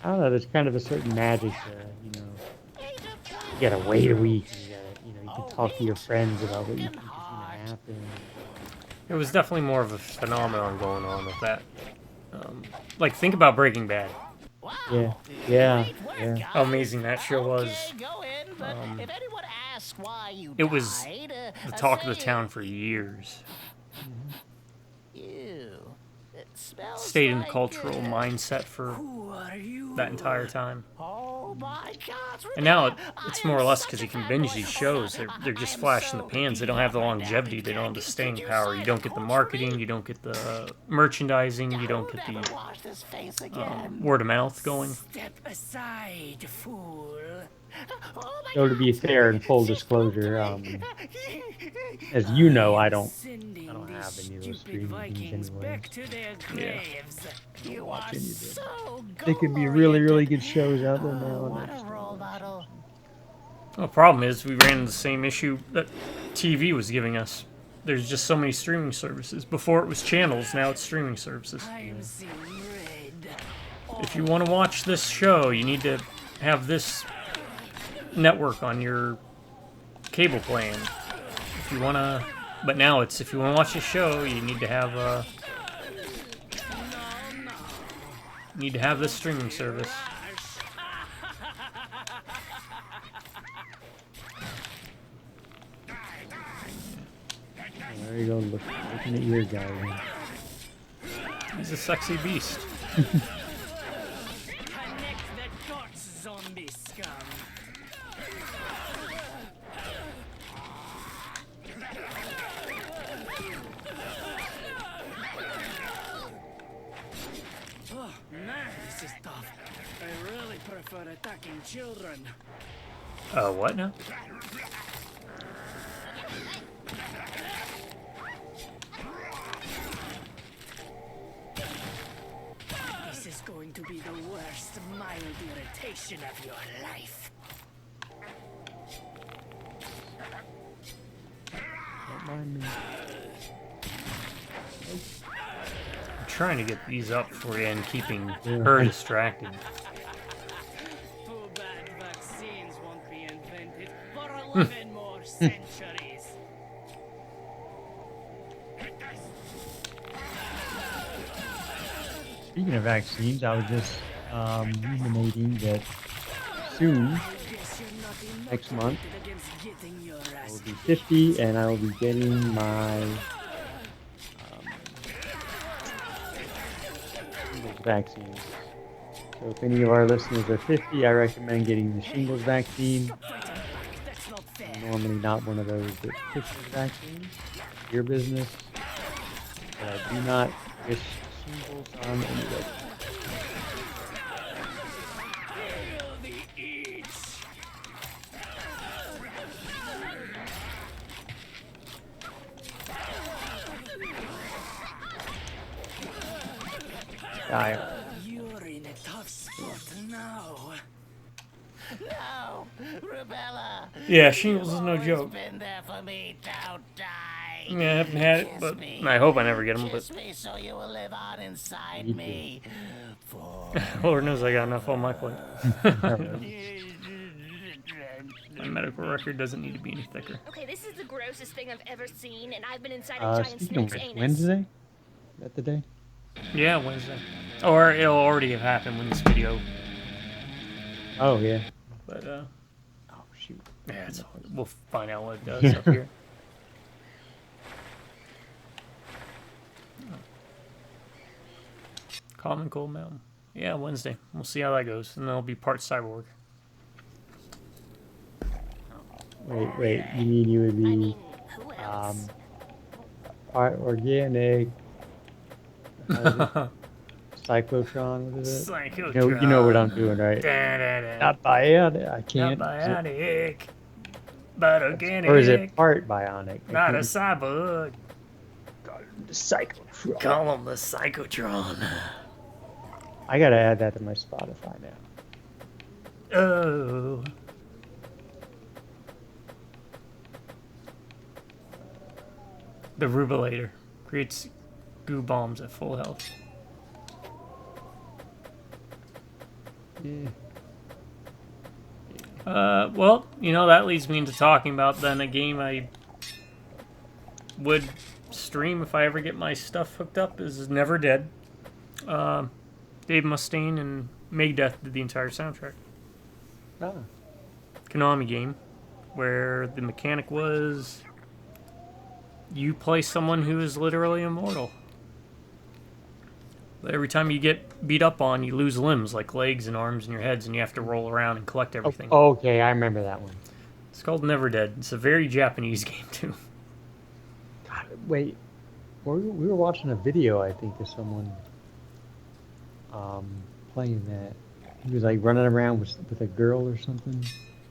I don't know, there's kind of a certain magic to, you know, Age of you gotta wait a week. You Oh, can talk to your wait. friends about what you Broken think is heart. gonna happen. It was definitely more of a phenomenon going on with that. Like, think about Breaking Bad. Wow. Yeah, Great work, yeah. guys. How amazing that show was. Okay, go in, but if anyone asks why you It was died, the talk of the say, town for years. Ew. It smells Stayed in the like, cultural mindset for Who are you? that entire time. Oh my God! And now Rebecca, it's I more or am less such because a you can fanboy. binge these shows. They're I just am flash in the so pans. They don't have the beat up right now. longevity. They don't have the Did staying you power. sign You a don't get the quote for marketing. me? You don't get the merchandising. You don't get Never the wash this face again. word of mouth going. Step aside, fool. Oh my So to be God. fair and full She spoke to disclosure, me. as you know, I don't Sending have these any of those stupid streaming Vikings things back to their Yeah. graves. You watch are any of them. so They could be really, really good shows out there Oh, now. and what I a just don't role watch model. them. Well, the problem is we ran into the same issue that TV was giving us. There's just so many streaming services. Before it was channels, now it's streaming services. I am seeing red. If you want to watch this show, you need to have this network on your cable plan. If you want to, but now it's if you want to watch the show, you need to have this streaming service. There you go, looking at your guy. He's a sexy beast. Connect the dots, zombie scum. Oh, man, this is tough. I really prefer attacking children. What now? This is going to be the worst mild irritation of your life. Don't mind me. I'm trying to get these up for you and keeping Yeah. her distracted. Too bad vaccines won't be invented for 11 more centuries. Speaking of vaccines, I was just ruminating that soon, Guess you're not next month, inoculated against getting your I ass will be 50 and I will be getting my shingles vaccine. So if any of our listeners are 50, I recommend getting the shingles vaccine. That's not fair. I'm normally not one of those that pushes vaccines. Your business. But I do not wish shingles on anybody. Die. You're in a tough spot now. No, Rubella. Yeah, shingles is no Always joke. been there for me. Don't die. Yeah, I haven't had it, Kiss but me. I hope I never get them. But Kiss me so you will live on inside Me too. me. For Lord knows I got enough on my plate. My medical record doesn't need to be any thicker. Okay, this is the grossest thing I've ever seen, and I've been inside a giant Speaking of snake's which, anus. Wednesday? Is that the day? Yeah, Wednesday. Or it'll already have happened when this video. Oh, yeah. But Oh, shoot. yeah, we'll find out what it does up here. Common Cold Mountain. Yeah, Wednesday. We'll see how that goes, and then I'll be part cyborg. Wait. You mean you would I mean, be who else? part organic? How is it? Cyclotron, what is it? Psychotron. You know what I'm doing, right? Da-da-da. Not bionic. I Not can't. bionic, but organic. Or is it part bionic? Not a cyborg. The Cyclotron. Call him the Psychotron. I gotta add that to my Spotify now. Oh. The Rubulator creates goo bombs at full health. Yeah. Well, you know, that leads me into talking about then a game I would stream if I ever get my stuff hooked up is Never Dead. Dave Mustaine and Megadeth did the entire soundtrack. Ah. Konami game where the mechanic was you play someone who is literally immortal. But every time you get beat up on, you lose limbs like legs and arms and your heads, and you have to roll around and collect everything. Oh, okay, I remember that one. It's called Never Dead. It's a very Japanese game too. God, wait, we were watching a video, I think, of someone playing that. He was like running around with a girl or something.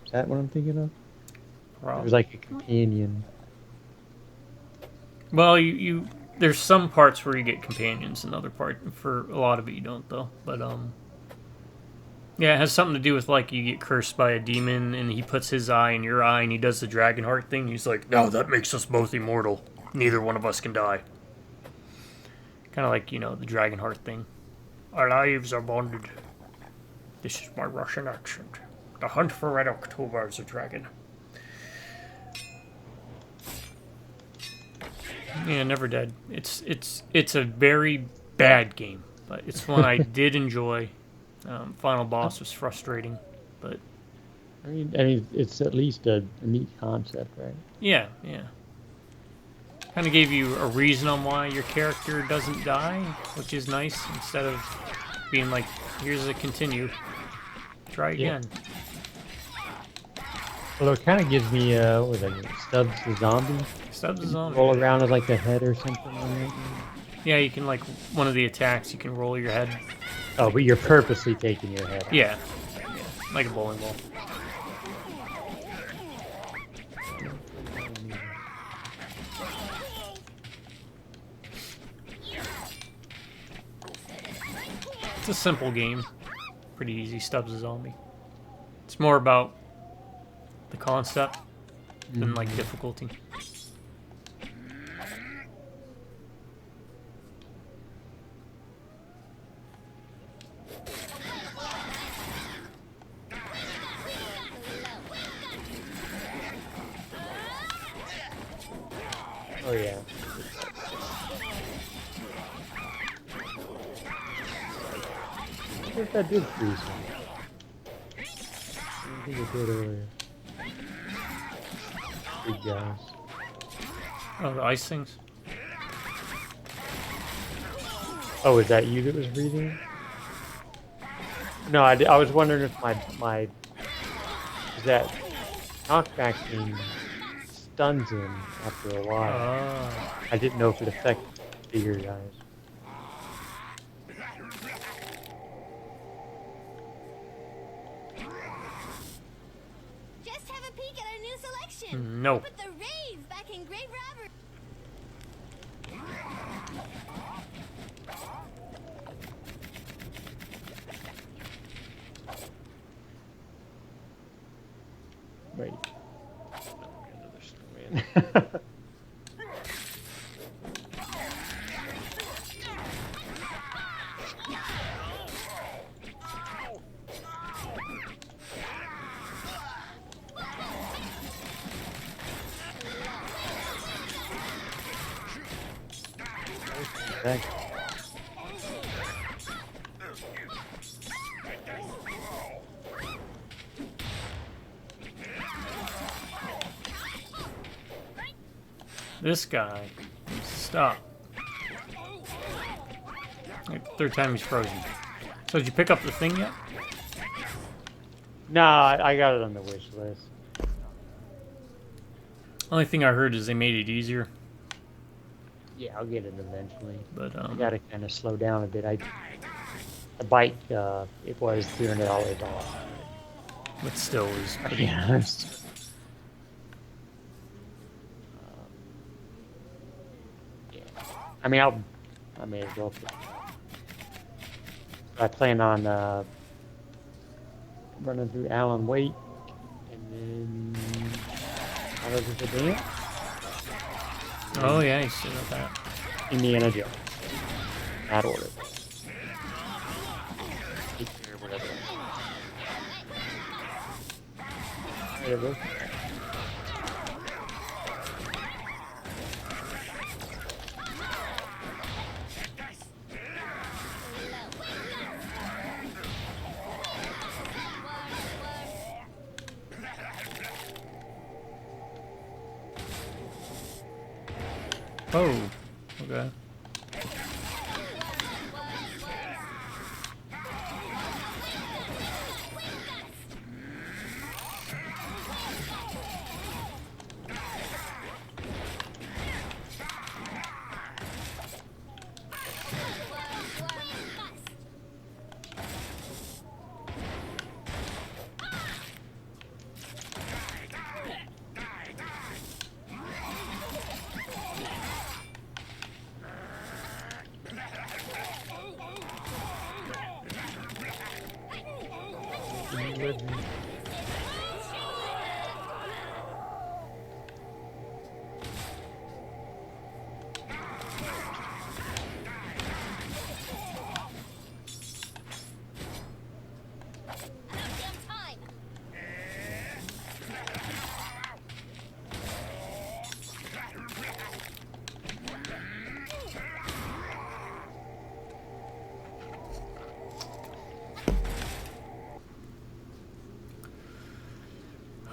Is that what I'm thinking of? It was like a companion. Well, you there's some parts where you get companions, and other part for a lot of it you don't though. But yeah, it has something to do with like you get cursed by a demon, and he puts his eye in your eye, and he does the dragon heart thing. He's like, "No, that makes us both immortal. Neither one of us can die." Kind of like, you know, the dragon heart thing. Our lives are bonded. This is my Russian accent. The hunt for Red October is a dragon. Yeah, Never Dead. It's a very bad game, but it's one I did enjoy. Final boss was frustrating, but I mean, it's at least a neat concept, right? yeah. Kind of gave you a reason on why your character doesn't die, which is nice, instead of being like, here's a continue. Try again. Well, it kind of gives me, what was that, Stubbs the Zombie? Stubbs the Zombie. Roll around with like a head or something on it. Yeah, you can, like, one of the attacks, you can roll your head. Oh, but you're purposely taking your head. Yeah, like a bowling ball. It's a simple game. Pretty easy. Stubbs a zombie. It's more about the concept than like difficulty. Oh yeah. I think that did freeze me. I think it did earlier. Big guys. Oh, the ice things? Oh, is that you that was reading? No, I was wondering if my that knockback thing stuns him after a while. Oh. I didn't know if it affected bigger guys. Just have a peek at our new selection. No. Put the rave back in Grave Robber. Wait. Another snowman. Thanks. This guy needs to stop. Like, third time he's frozen. So did you pick up the thing yet? No, I got it on the wish list. Only thing I heard is they made it easier. Yeah, I'll get it eventually. But I gotta kind of slow down a bit. The bike, it was $300 off. But still was pretty. Yeah. Yeah. I mean, I may as well. I plan on running through Alan Wake, and then I'll go to the dance. Oh yeah, you still got that. Indiana Jones. That order. Take care of whatever. Whatever. Oh, okay.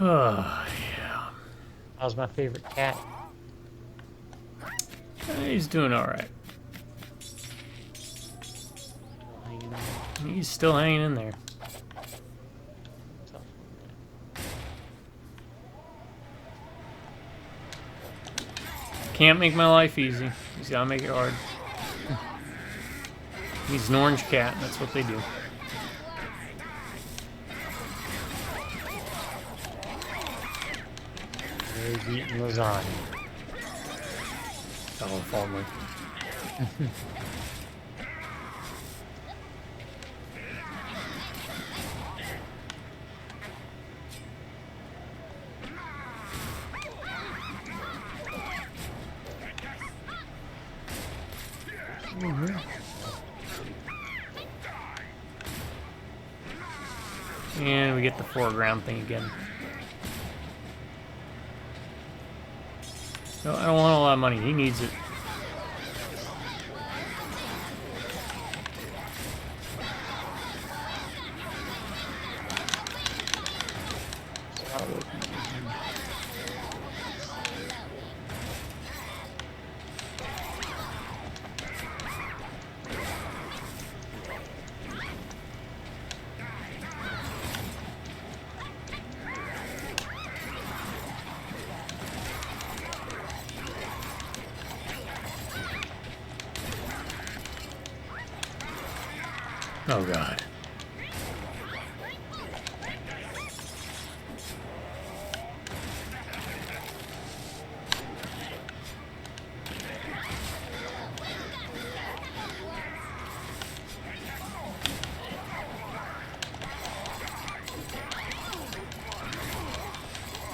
Oh, yeah. How's my favorite cat? He's doing alright. Hanging out. He's still hanging in there. Can't make my life easy. He's gotta make it hard. He's an orange cat, that's what they do. He's eating lasagna. Oh, former. And we get the foreground thing again. No, I don't want a lot of money. He needs it. Oh, God.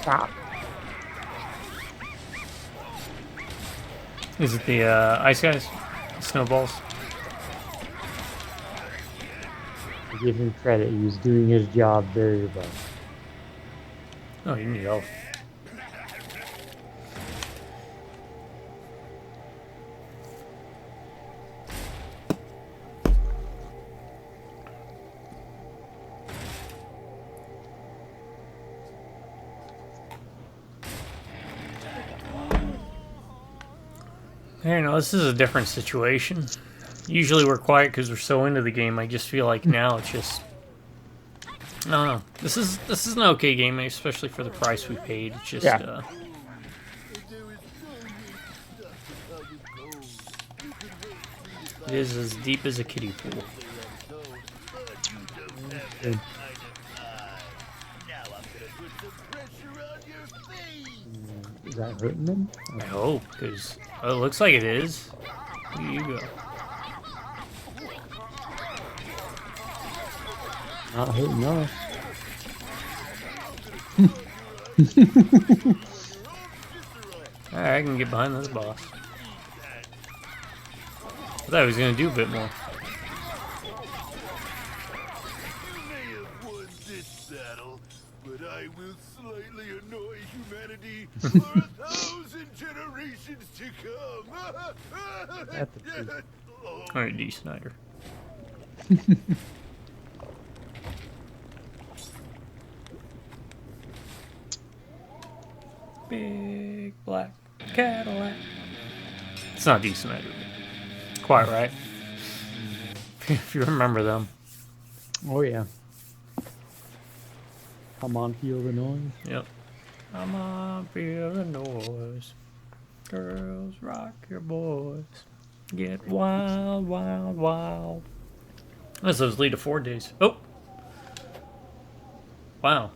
Stop. Is it the ice guys? Snowballs? I give him credit. He was doing his job very well. Oh, you need help. I don't know, this is a different situation. Usually we're quiet because we're so into the game. I just feel like now it's just... I don't know. This is an okay game, especially for the price we paid. It's just, Yeah. It is as deep as a kiddie pool. Good. Now I'm gonna put some pressure on your face. Is that hurting them? I hope, because it looks like it is. Here you go. Not hurting us. Alright, I can get behind this boss. I thought he was going to do a bit more. You may have won this battle, but I will slightly annoy humanity for 1,000 generations to come. That's the truth. Alright, D. Snyder. Big black Cadillac. It's not D. Snyder. Quite right. If you remember them. Oh yeah. Come on, feel the noise. Yep. Come on, feel the noise. Girls, rock your boys. Get wild, wild, wild. That's those Lita Ford days. Oh! Wow.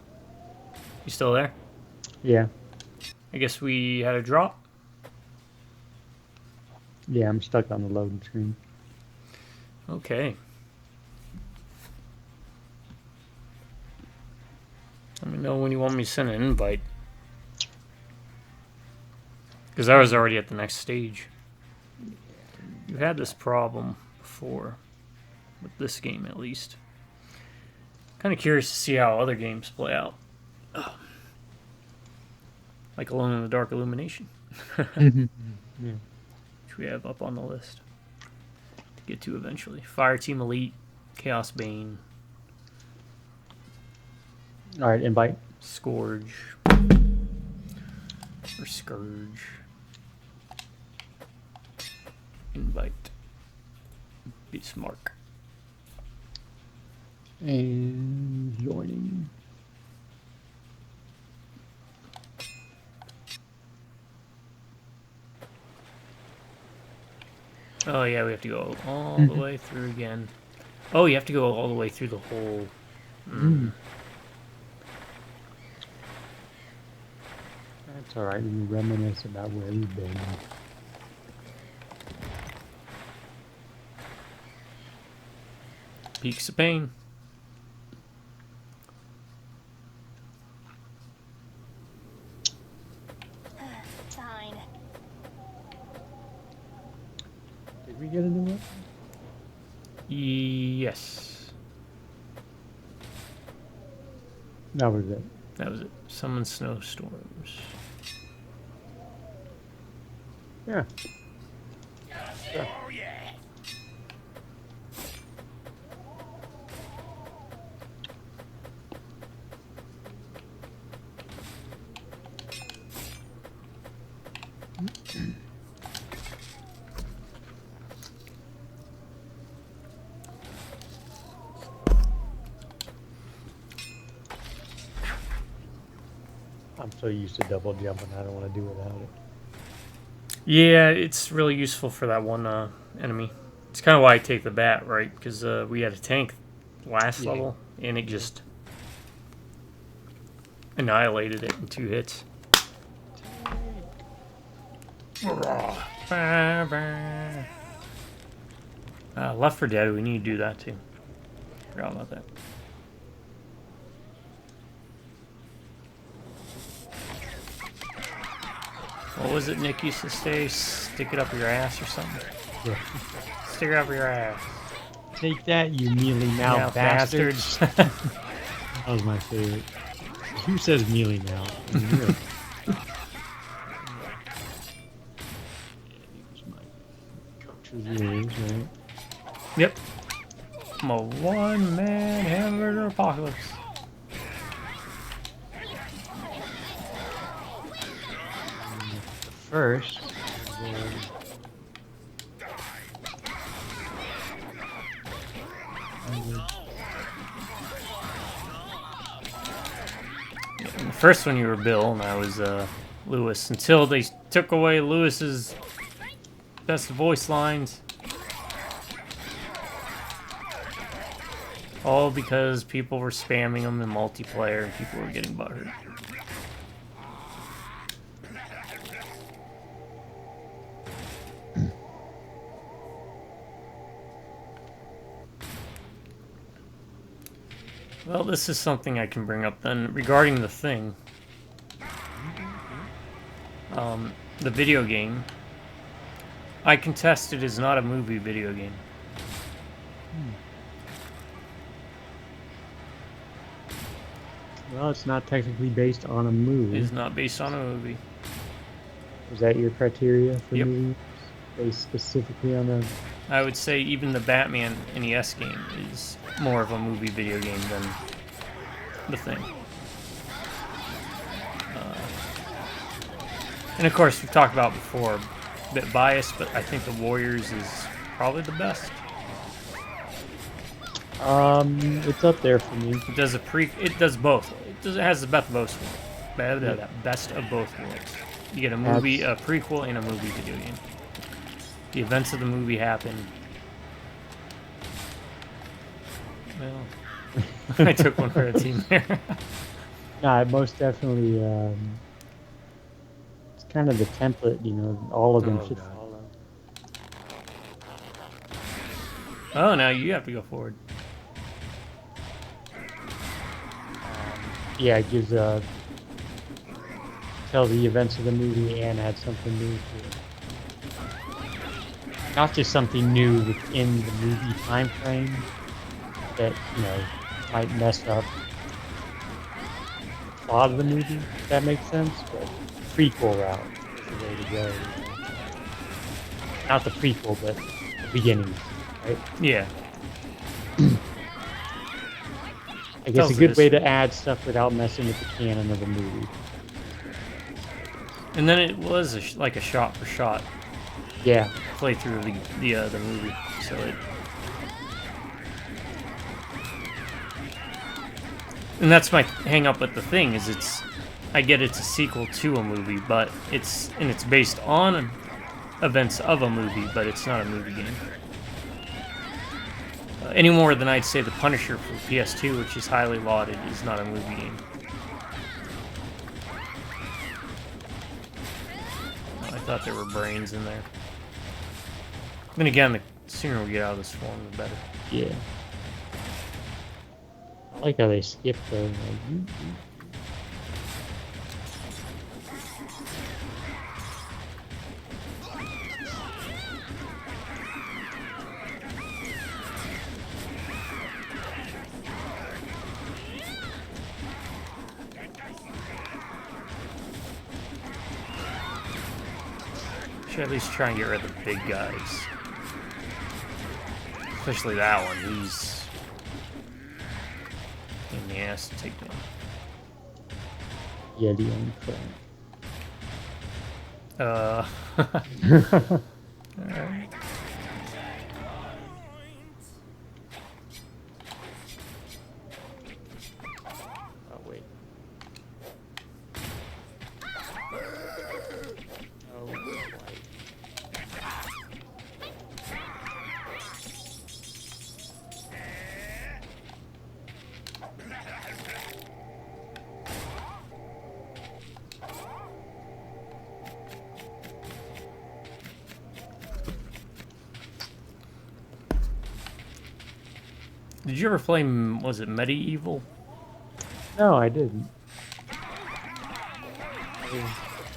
You still there? Yeah. I guess we had a drop. Yeah, I'm stuck on the loading screen. Okay. Let me know when you want me to send an invite. Because I was already at the next stage. You had this problem before. With this game, at least. Kind of curious to see how other games play out. Like Alone in the Dark Illumination. Yeah. Which we have up on the list. To get to eventually. Fireteam Elite. Chaos Bane. All right, invite. Scourge. Or Scourge. Invite. Bismarck. And joining. Oh yeah, we have to go all the way through again. Oh, you have to go all the way through the whole... That's all right. We can reminisce about where we've been. Peaks of Pain. Fine. Did we get a new one? Yes. That was it. That was it. Summon snowstorms. Yeah. Oh yeah. I'm so used to double jumping. I don't want to do without it. Yeah, it's really useful for that one enemy. It's kind of why I take the bat, right? Because we had a tank last level, and it just annihilated it in 2 hits. Left 4 Dead, we need to do that too. Forgot about that. What was it Nick used to say? Stick it up your ass or something? Yeah. Stick it up your ass. Take that, you mealy mouth Yeah, bastards. bastards. That was my favorite. Who says mealy mouth? I mean, really. Coach's ears, right? Yep. I'm a one-man hamburger apocalypse. First, In the first one you were Bill and I was Lewis, until they took away Lewis's best voice lines. All because people were spamming them in multiplayer and people were getting butthurt. Well, this is something I can bring up then regarding the thing. The video game. I contest it is not a movie video game. Well, it's not technically based on a movie. It is not based on a movie. Was that your criteria for Yep. movies? Based specifically on a... I would say even the Batman NES game is more of a movie video game than the thing. And of course, we've talked about before, a bit biased, but I think the Warriors is probably the best. It's up there for me. It does it does both. It has the best of both worlds. Best of both worlds. You get a movie, a prequel, and a movie video game. The events of the movie happen. Well, I took one for the team there. No, it most definitely, it's kind of the template, you know, all of them Oh, should God. follow. Oh, now you have to go forward. Yeah, it gives, tell the events of the movie and add something new to it. Not just something new within the movie time frame that, you know, might mess up the plot of the movie, if that makes sense, but prequel route is the way to go. Not the prequel, but the beginning, right? Yeah. I guess Tells a the good way to history. add stuff without messing with the canon of the movie. And then it was like a shot for shot Yeah, playthrough of the movie. So it. And that's my hang up with the thing is I get it's a sequel to a movie, but it's based on events of a movie, but it's not a movie game. Any more than I'd say The Punisher for PS2, which is highly lauded, is not a movie game. I thought there were brains in there. Then again, the sooner we get out of this form, the better. yeah. I like how they skip though. Like, Should at least try and get rid of the big guys. Especially that one. He's in the ass to take down. Yeti on crap. Alright. Oh wait. Oh, white. Did you ever play, was it Medieval? No, I didn't.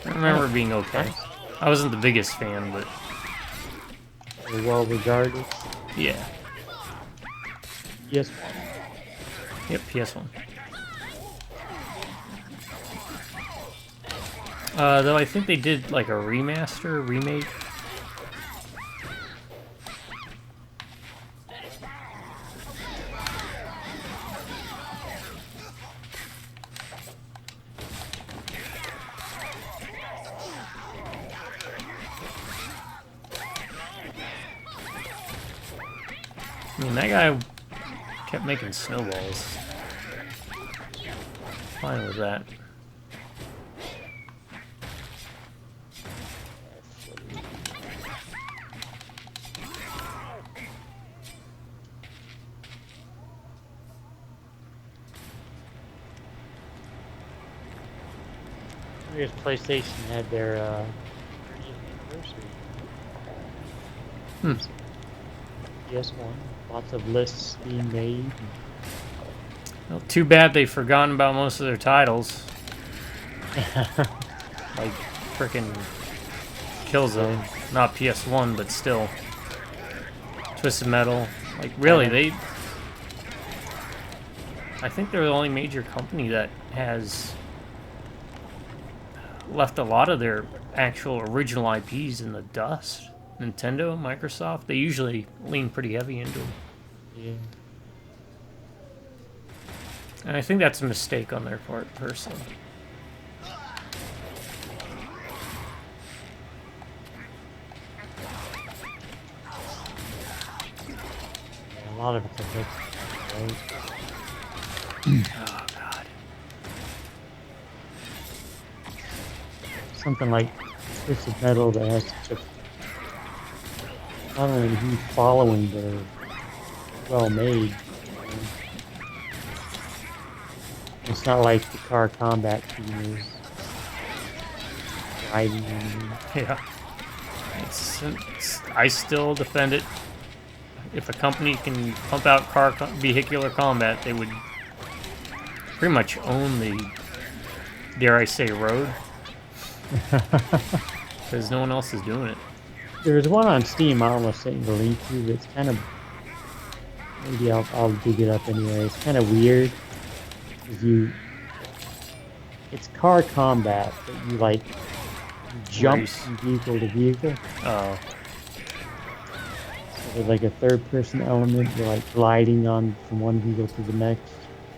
I remember it being okay. I wasn't the biggest fan, but Well regarded. yeah. Yes. Yep, PS1. Though I think they did like a remaster, remake. I mean, that guy kept making snowballs. Fine with that. Previous PlayStation had their 30th anniversary. PS1, lots of lists being made. Well, too bad they've forgotten about most of their titles. Like, frickin' Killzone. Not PS1, but still. Twisted Metal. Like, really, they... I think they're the only major company that has left a lot of their actual original IPs in the dust. Nintendo, Microsoft, they usually lean pretty heavy into them. Yeah. And I think that's a mistake on their part, personally. Yeah, a lot of it's a mix, right? Oh, God. Something like Twisted Metal that has such a not only huge following, but are well made. It's not like the car combat team is driving anything. Yeah. I still defend it. If a company can pump out vehicular combat, they would pretty much own the, dare I say, road. Because no one else is doing it. There's one on Steam I almost sent you the link to that's kind of... Maybe I'll dig it up anyway. It's kind of weird. It's car combat, but you like jump Race. from vehicle to vehicle. Oh. So there's like a third-person element. You're like gliding on from one vehicle to the next.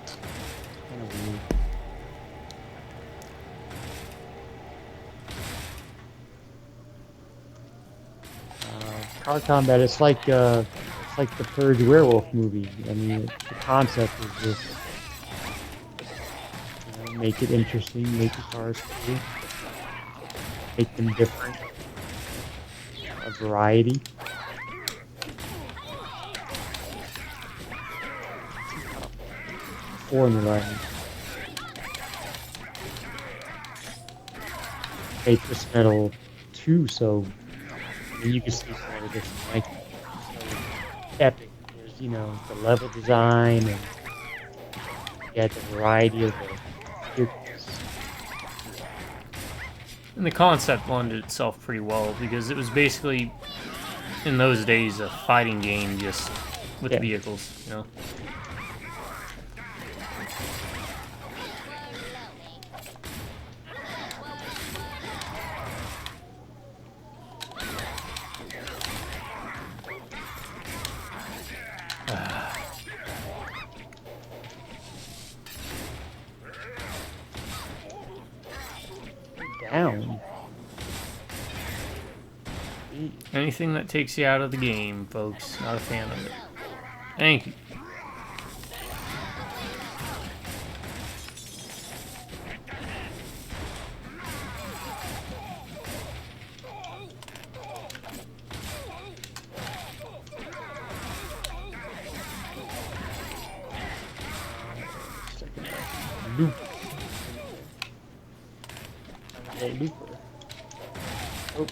Kind of weird. Car combat. It's like the Purge werewolf movie. I mean, the concept is just make it interesting, make the cars cool, make them different, a variety. Formula. Make this metal too, so you can see some of the different like epic. There's the level design and you got the variety of the And the concept lended itself pretty well because it was basically, in those days, a fighting game just with vehicles, down. Anything that takes you out of the game, folks. Not a fan of it. Thank you. Loop. Looper. Oh.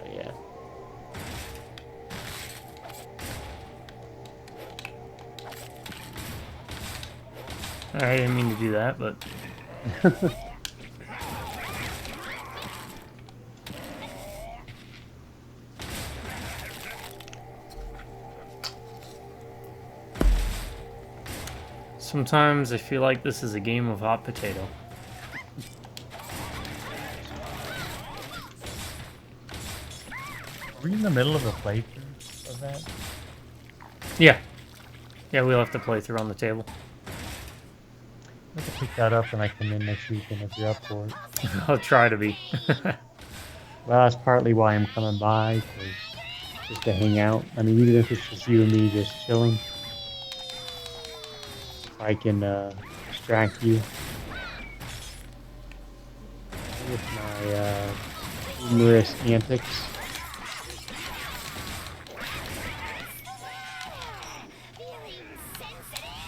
Yeah. I didn't mean to do that, but... Sometimes I feel like this is a game of hot potato. Are we in the middle of a playthrough of that? Yeah. Yeah, we'll have to play through on the table. I have to pick that up when I come in next weekend if you're up for it. I'll try to be. Well, that's partly why I'm coming by, just to hang out. I mean, even if it's just you and me just chilling. I can distract you with my humorous antics. Feeling sensitive?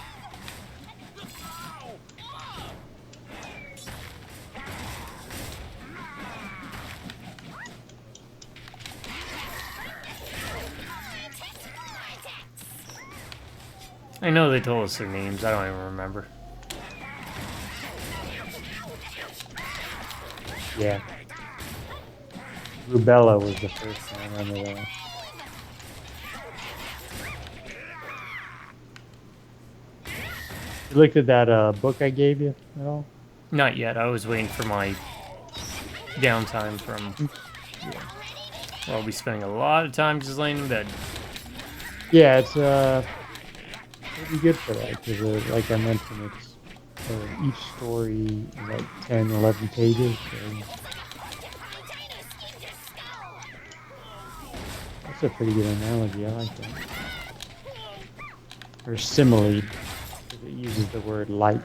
I know they told us their names. I don't even remember. Yeah. Rubella was the first one. I remember that. You looked at that book I gave you at all? Not yet. I was waiting for my downtime from. Yeah. Well, I'll be spending a lot of time just laying in bed. Yeah, it's pretty good for that because, like I mentioned, it's each story like 10, 11 pages. So that's a pretty good analogy. I like that. Or simile, because it uses the word like.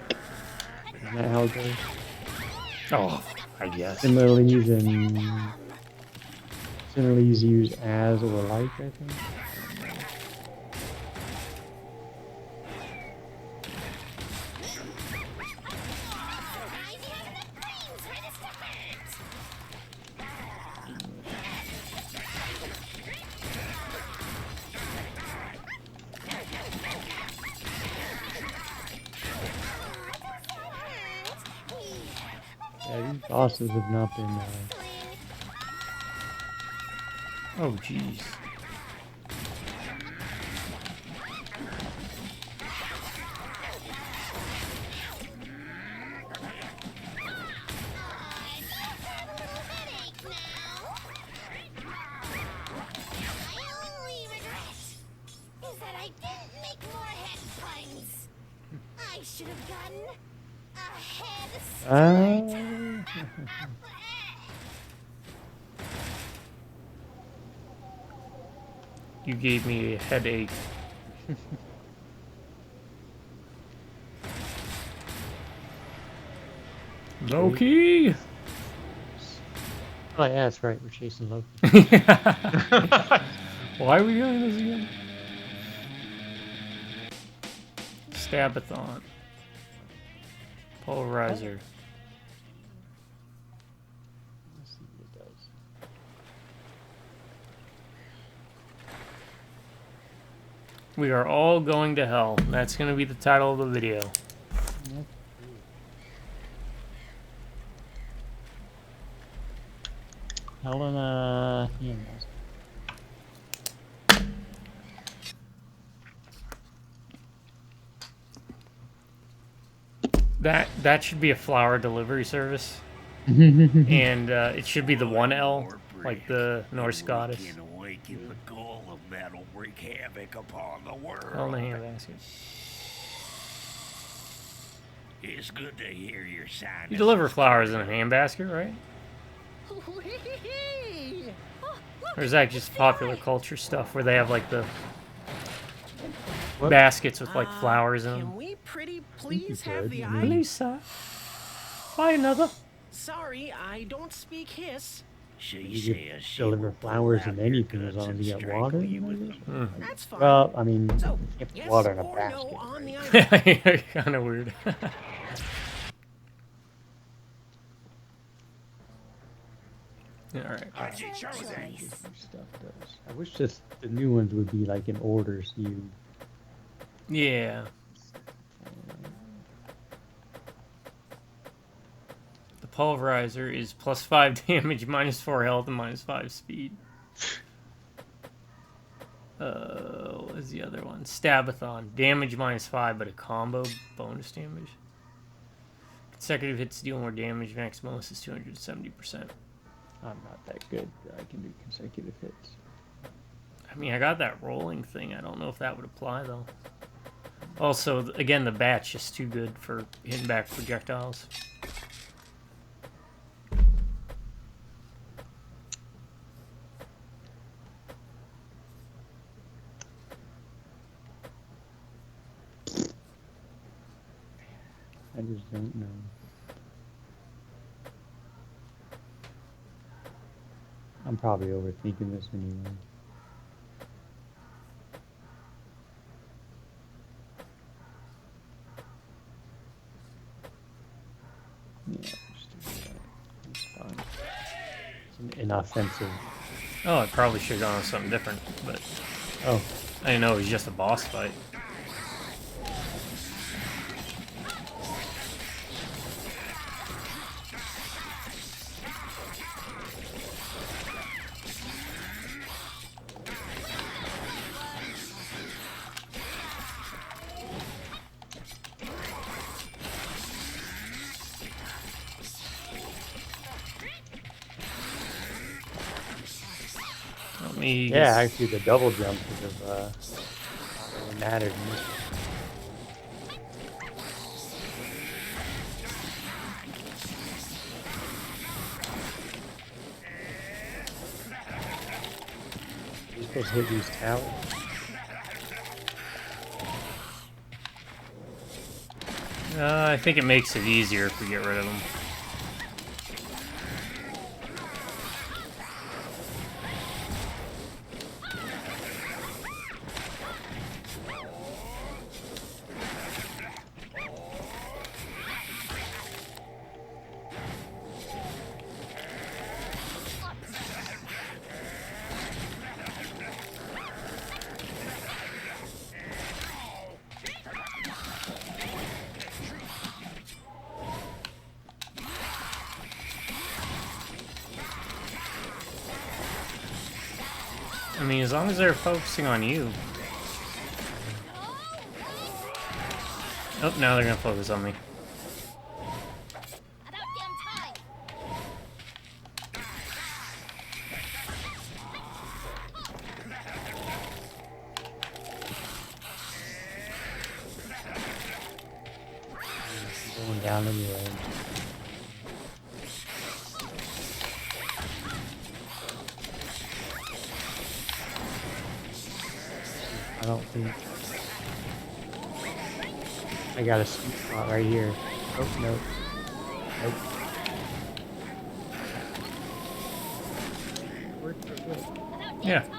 Isn't that how it goes? Oh, I guess. Similes use as or like, I think. Yeah, these bosses have not been. Oh, jeez. I should have gotten a head start. You gave me a headache. Loki! Oh, yeah, that's right. We're chasing Loki. Why are we doing this again? Stabathon. Polarizer. Let's see what it does. We are all going to hell. That's going to be the title of the video. Helena. Yeah, That should be a flower delivery service. And it should be the 1L, like the Norse goddess. In awaken the golem that'll wreak havoc upon the world. Hell in a handbasket. It's good to hear your sign. You deliver flowers in a handbasket, right? Or is that just popular culture stuff where they have like the What? baskets with like flowers in them? Can we pretty please have could. the I eye? mean- Please, sir. Buy another. Sorry, I don't speak Hiss. She You says could she deliver will pull flowers out in your anything as guts long as and you get strangle water. you I with guess. That's fine. Well, I mean, So, you can't put yes water in a or basket. no on the right? eye? Kind of weird. Alright. Stuff does. I wish just the new ones would be like in order, so you. Yeah. The pulverizer is +5 damage, -4 health, and -5 speed. What is the other one? Stabathon. Damage -5, but a combo bonus damage. Consecutive hits deal more damage. Max bonus is 270%. I'm not that good. I can do consecutive hits. I mean, I got that rolling thing. I don't know if that would apply, though. Also, again, the bat's just too good for hitting back projectiles. I just don't know. I'm probably overthinking this anyway. Yeah, just do that. It's fine. It's an inoffensive. Oh, I probably should have gone with something different, but Oh, I didn't know it was just a boss fight. Let me yeah, actually the double jump would have not really mattered. You're supposed to hit these towers. I think it makes it easier if we get rid of them. I mean, as long as they're focusing on you. Oh, now they're gonna focus on me. About damn time. Going down anyway. I don't think I got a sweet spot right here. Oh no. Nope. About damn Yeah. time.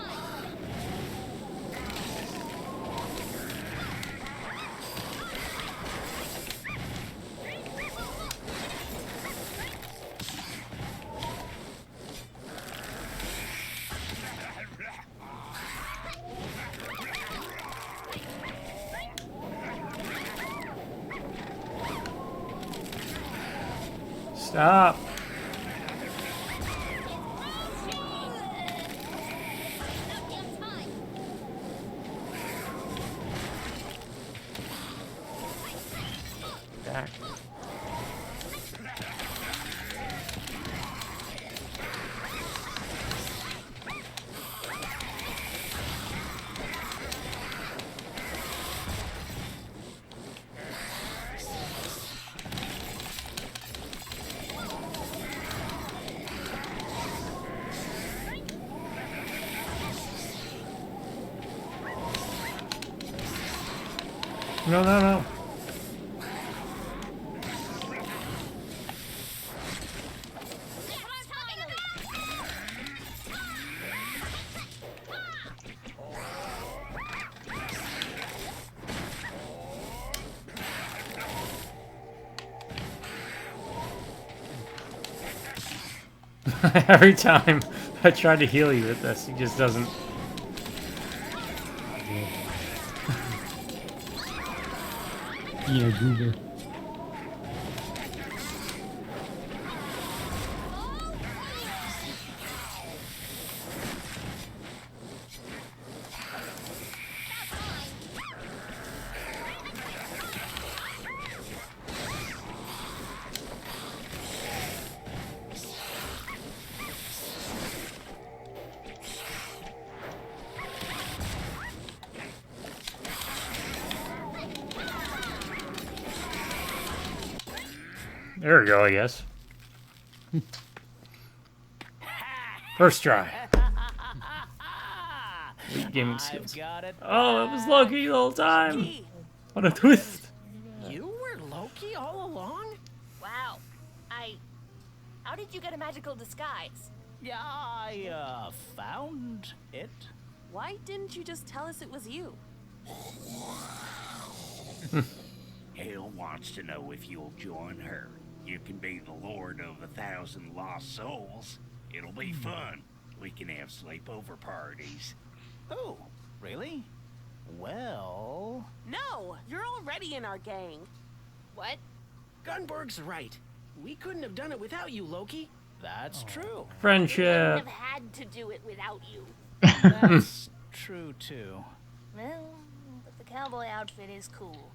Stop. About damn time. Back. No, no, no. Every time I try to heal you with this, he just doesn't. Yeah, Google. There we go, I guess. First try. Elite gaming skills. Got it. Oh, it was Loki the whole time. Loki, What a twist. you were Loki all along? Wow. How did you get a magical disguise? Yeah, I found it. Why didn't you just tell us it was you? Hale wants to know if you'll join her. You can be the Lord of 1,000 Lost Souls. It'll be fun. We can have sleepover parties. Oh, really? Well... No, you're already in our gang. What? Gunborg's right. We couldn't have done it without you, Loki. That's true. We wouldn't Friendship. have had to do it without you. That's true, too. Well, but the cowboy outfit is cool.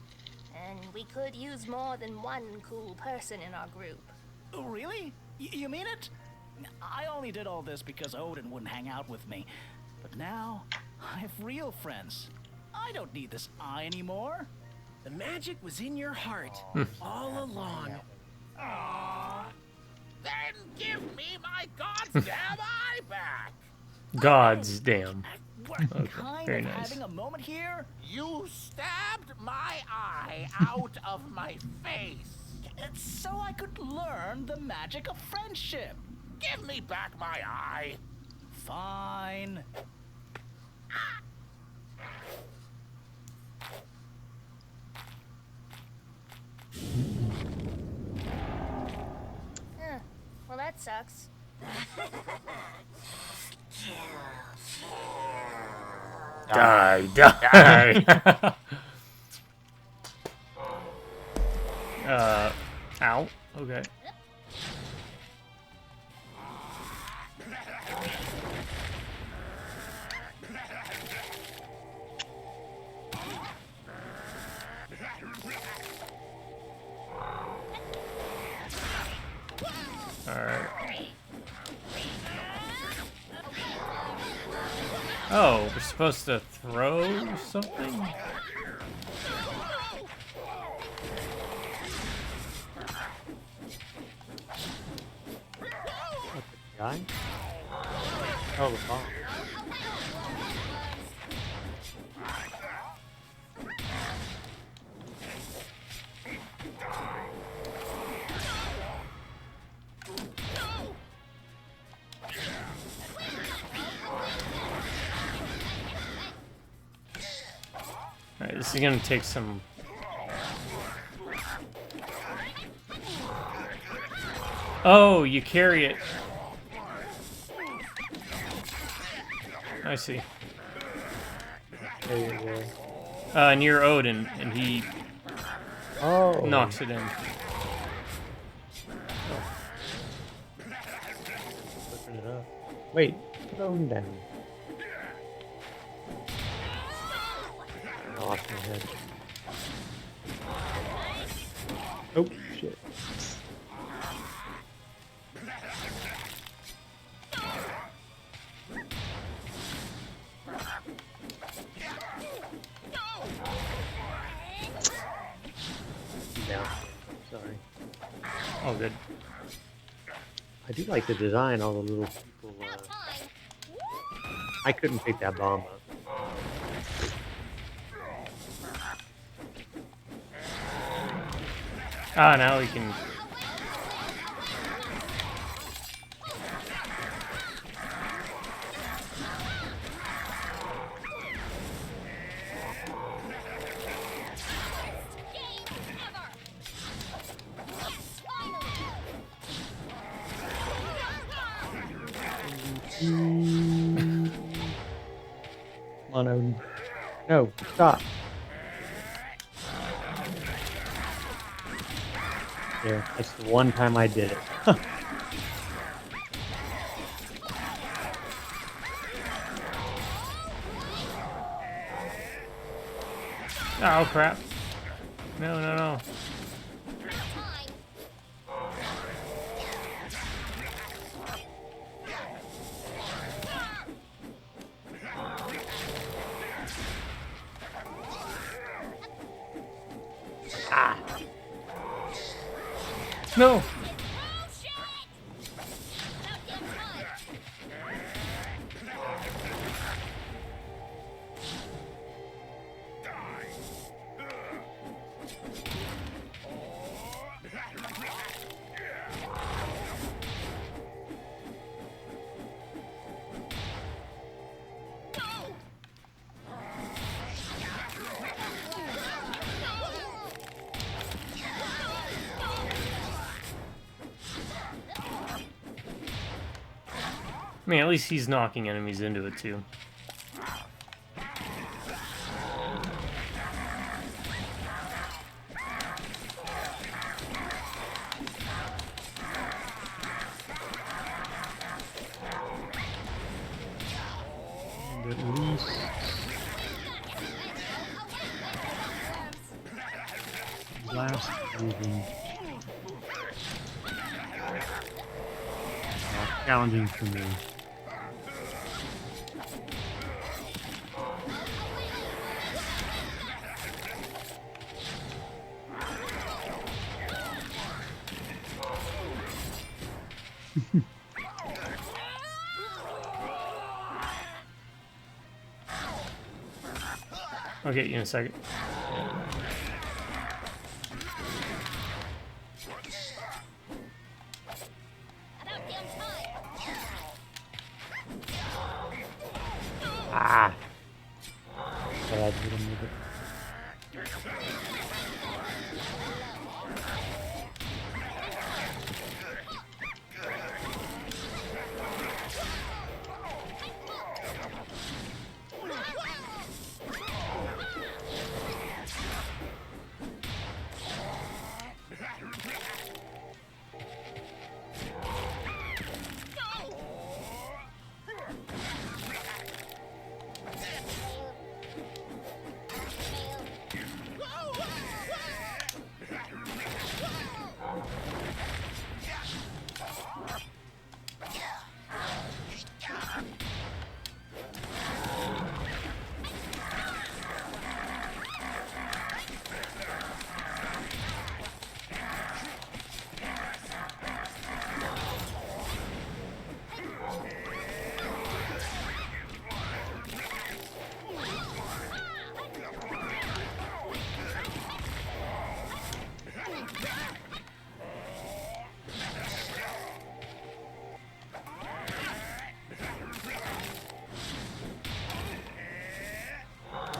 And we could use more than one cool person in our group. Oh, really? You mean it? I only did all this because Odin wouldn't hang out with me. But now, I have real friends. I don't need this eye anymore. The magic was in your heart all along. Then give me my goddamn eye back! Gods damn. What Okay, kind very of nice. having a moment here? You stabbed my eye out of my face! It's so I could learn the magic of friendship. Give me back my eye! Fine. Well, that sucks. Die, die. Ow. Okay. Alright. Oh, we're supposed to throw something? Guy? Oh, the bomb. Alright, this is gonna take some... Oh, you carry it. I see. There you go. Near Odin, and he Oh. knocks it in. Open it up. Wait, put Odin down. I lost my head. Oh, shit. Down. Sorry. Oh, good. I do like the design, all the little people. I couldn't pick that bomb up. Ah, now we can... Come on, Odin. No, stop. There, that's the one time I did it. Oh, crap. No, no, no. Ah. No. I mean, at least he's knocking enemies into it too. And at least last moving. Challenging for me. I'll get you in a second. Ah! But I didn't move it.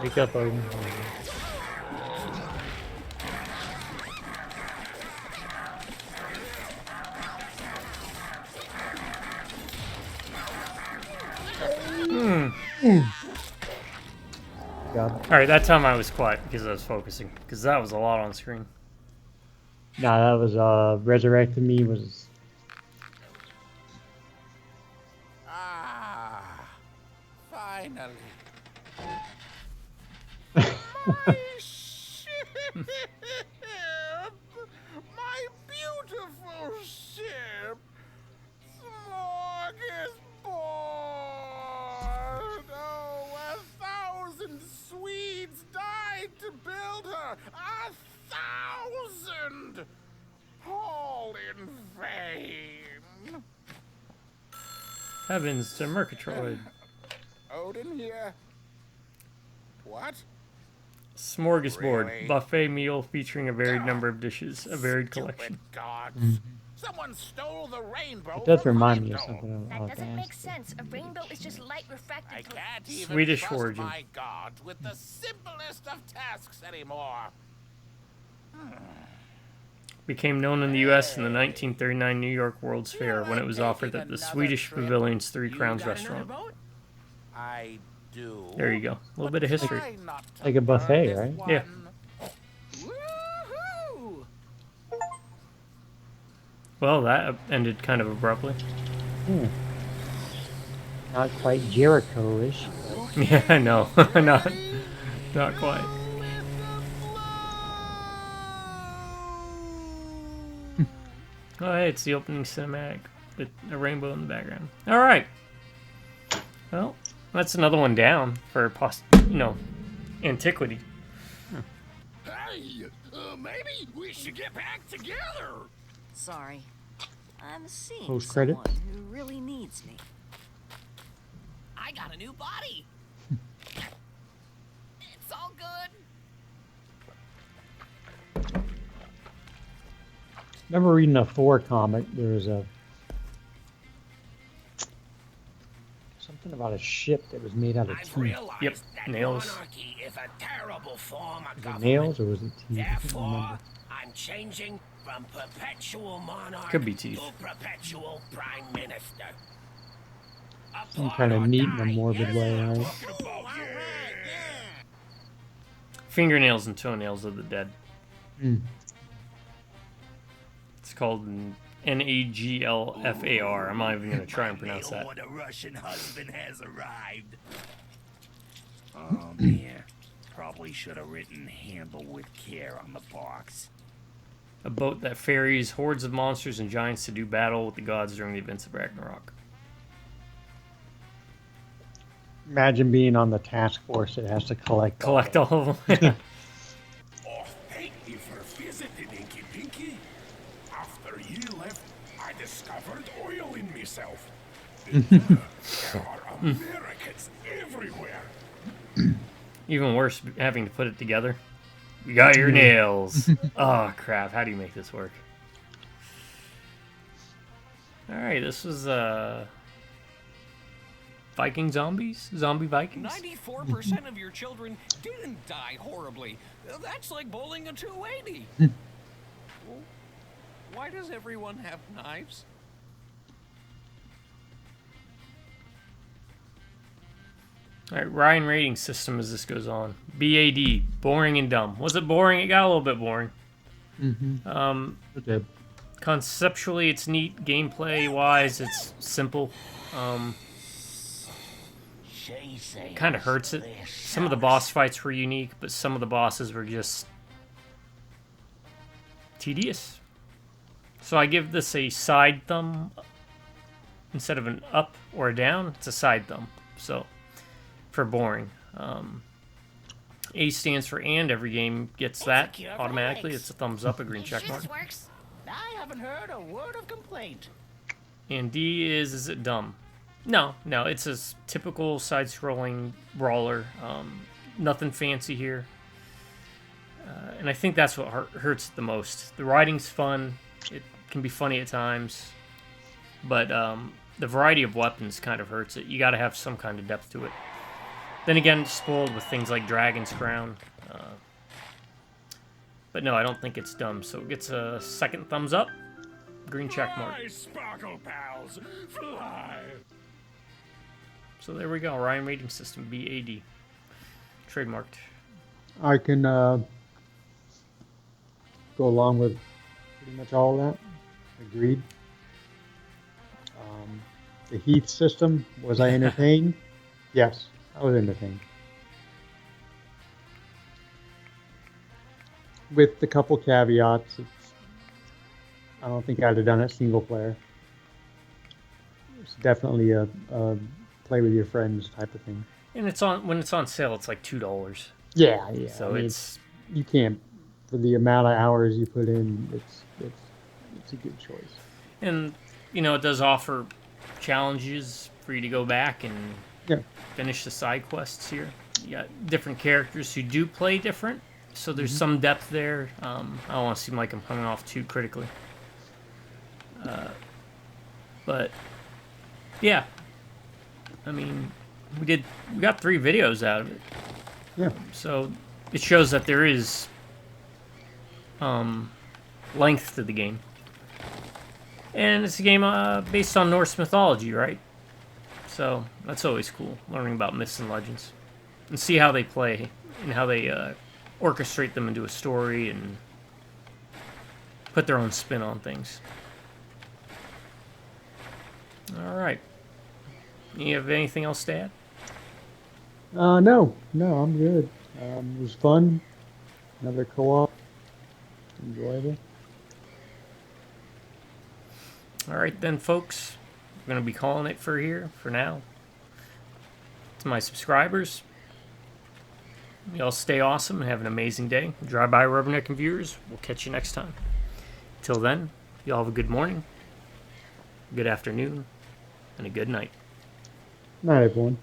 Wake up, Odin. God. Alright, that time I was quiet because I was focusing. Because that was a lot on screen. Nah, that was resurrected me was Ah, finally. My ship! My beautiful ship! Smorgasbord! Oh, 1,000 Swedes died to build her! 1,000! All in vain! Heavens to Murgatroyd. Odin here? What? Smorgasbord. Really? Buffet meal featuring a varied number of dishes. A varied Stupid collection. gods. Someone stole the rainbow. it does from remind me of Heimdall. something That I'll doesn't make ask. sense. A rainbow is just light refracted I through. can't even Swedish trust origin. my gods with the simplest of tasks anymore. Became known in the U.S. in the 1939 New York World's Fair when it was offered at the Taking Swedish another trip? Pavilion's Three You Crowns got another restaurant. boat? I do. There you go. A little But bit of history. try not to Like a buffet, burn this right? Yeah. one. Woohoo! Well, that ended kind of abruptly. Not quite Jericho-ish. Yeah, I know. Not quite. Oh, hey, it's the opening cinematic with a rainbow in the background. All right. Well, that's another one down for antiquity. Hey, maybe we should get back together. Sorry. I'm seeing Post-credits? someone who really needs me. I got a new body. It's all good. Remember reading a Thor comic? There was something about a ship that was made out of teeth. Yep, nails. Monarchy is a terrible form of Was it government. nails or was it teeth? I can't Therefore, remember. I'm changing from perpetual monarch Could be teeth. to perpetual prime minister. some kind of neat in a morbid way, right? Fingernails and toenails of the dead. Mm. It's called Naglfar. I'm not even going to try and pronounce that. What a Russian husband has arrived. Oh, man. Probably should have written handle with care on the box. A boat that ferries hordes of monsters and giants to do battle with the gods during the events of Ragnarok. Imagine being on the task force that has to collect all of them. Oh, thank you for visiting, Inky Pinky. After you left, I discovered oil in myself. There are Americans everywhere. Even worse, having to put it together. We got your nails. Oh, crap. How do you make this work? Alright, this was Viking zombies? Zombie Vikings? 94% of your children didn't die horribly. That's like bowling a 280. Well, why does everyone have knives? Alright, Ryan rating system as this goes on. BAD, boring and dumb. Was it boring? It got a little bit boring. Mm-hmm. Okay. Conceptually, it's neat. Gameplay-wise, it's simple. Kind of hurts it. Some of the boss fights were unique, but some of the bosses were just tedious. So I give this a side thumb instead of an up or a down. It's a side thumb. So for boring, A stands for and. Every game gets that automatically. It's a thumbs up, a green check mark. I haven't heard a word of complaint. And D is it dumb? No, it's a typical side-scrolling brawler. Nothing fancy here. And I think that's what hurts it the most. The writing's fun. It can be funny at times. But the variety of weapons kind of hurts it. You got to have some kind of depth to it. Then again, it's spoiled with things like Dragon's Crown. But no, I don't think it's dumb. So it gets a second thumbs up. Green check mark. Fly, Sparkle Pals, fly! So there we go. Ryan rating system, BAD. Trademarked. I can go along with pretty much all of that. Agreed. The Heath system, was I entertained? Yes, I was entertained. With a couple caveats, I don't think I'd have done it single player. It's definitely a play with your friends type of thing. And it's on when it's on sale, it's like $2. Yeah. So I mean, it's you can't, for the amount of hours you put in, it's a good choice. And it does offer challenges for you to go back and finish the side quests here. You got different characters who do play different, so there's some depth there. I don't want to seem like I'm coming off too critically. But yeah, I mean, we got 3 videos out of it. Yeah. So it shows that there is length to the game. And it's a game based on Norse mythology, right? So that's always cool, learning about myths and legends. And see how they play and how they orchestrate them into a story and put their own spin on things. All right. You have anything else to add? No, I'm good. It was fun. Another co-op. Enjoyable. All right then, folks. We're going to be calling it for here for now. To my subscribers, y'all stay awesome and have an amazing day. Drive by Rubberneck and viewers. We'll catch you next time. Till then, y'all have a good morning, good afternoon, and a good night. Night, everyone.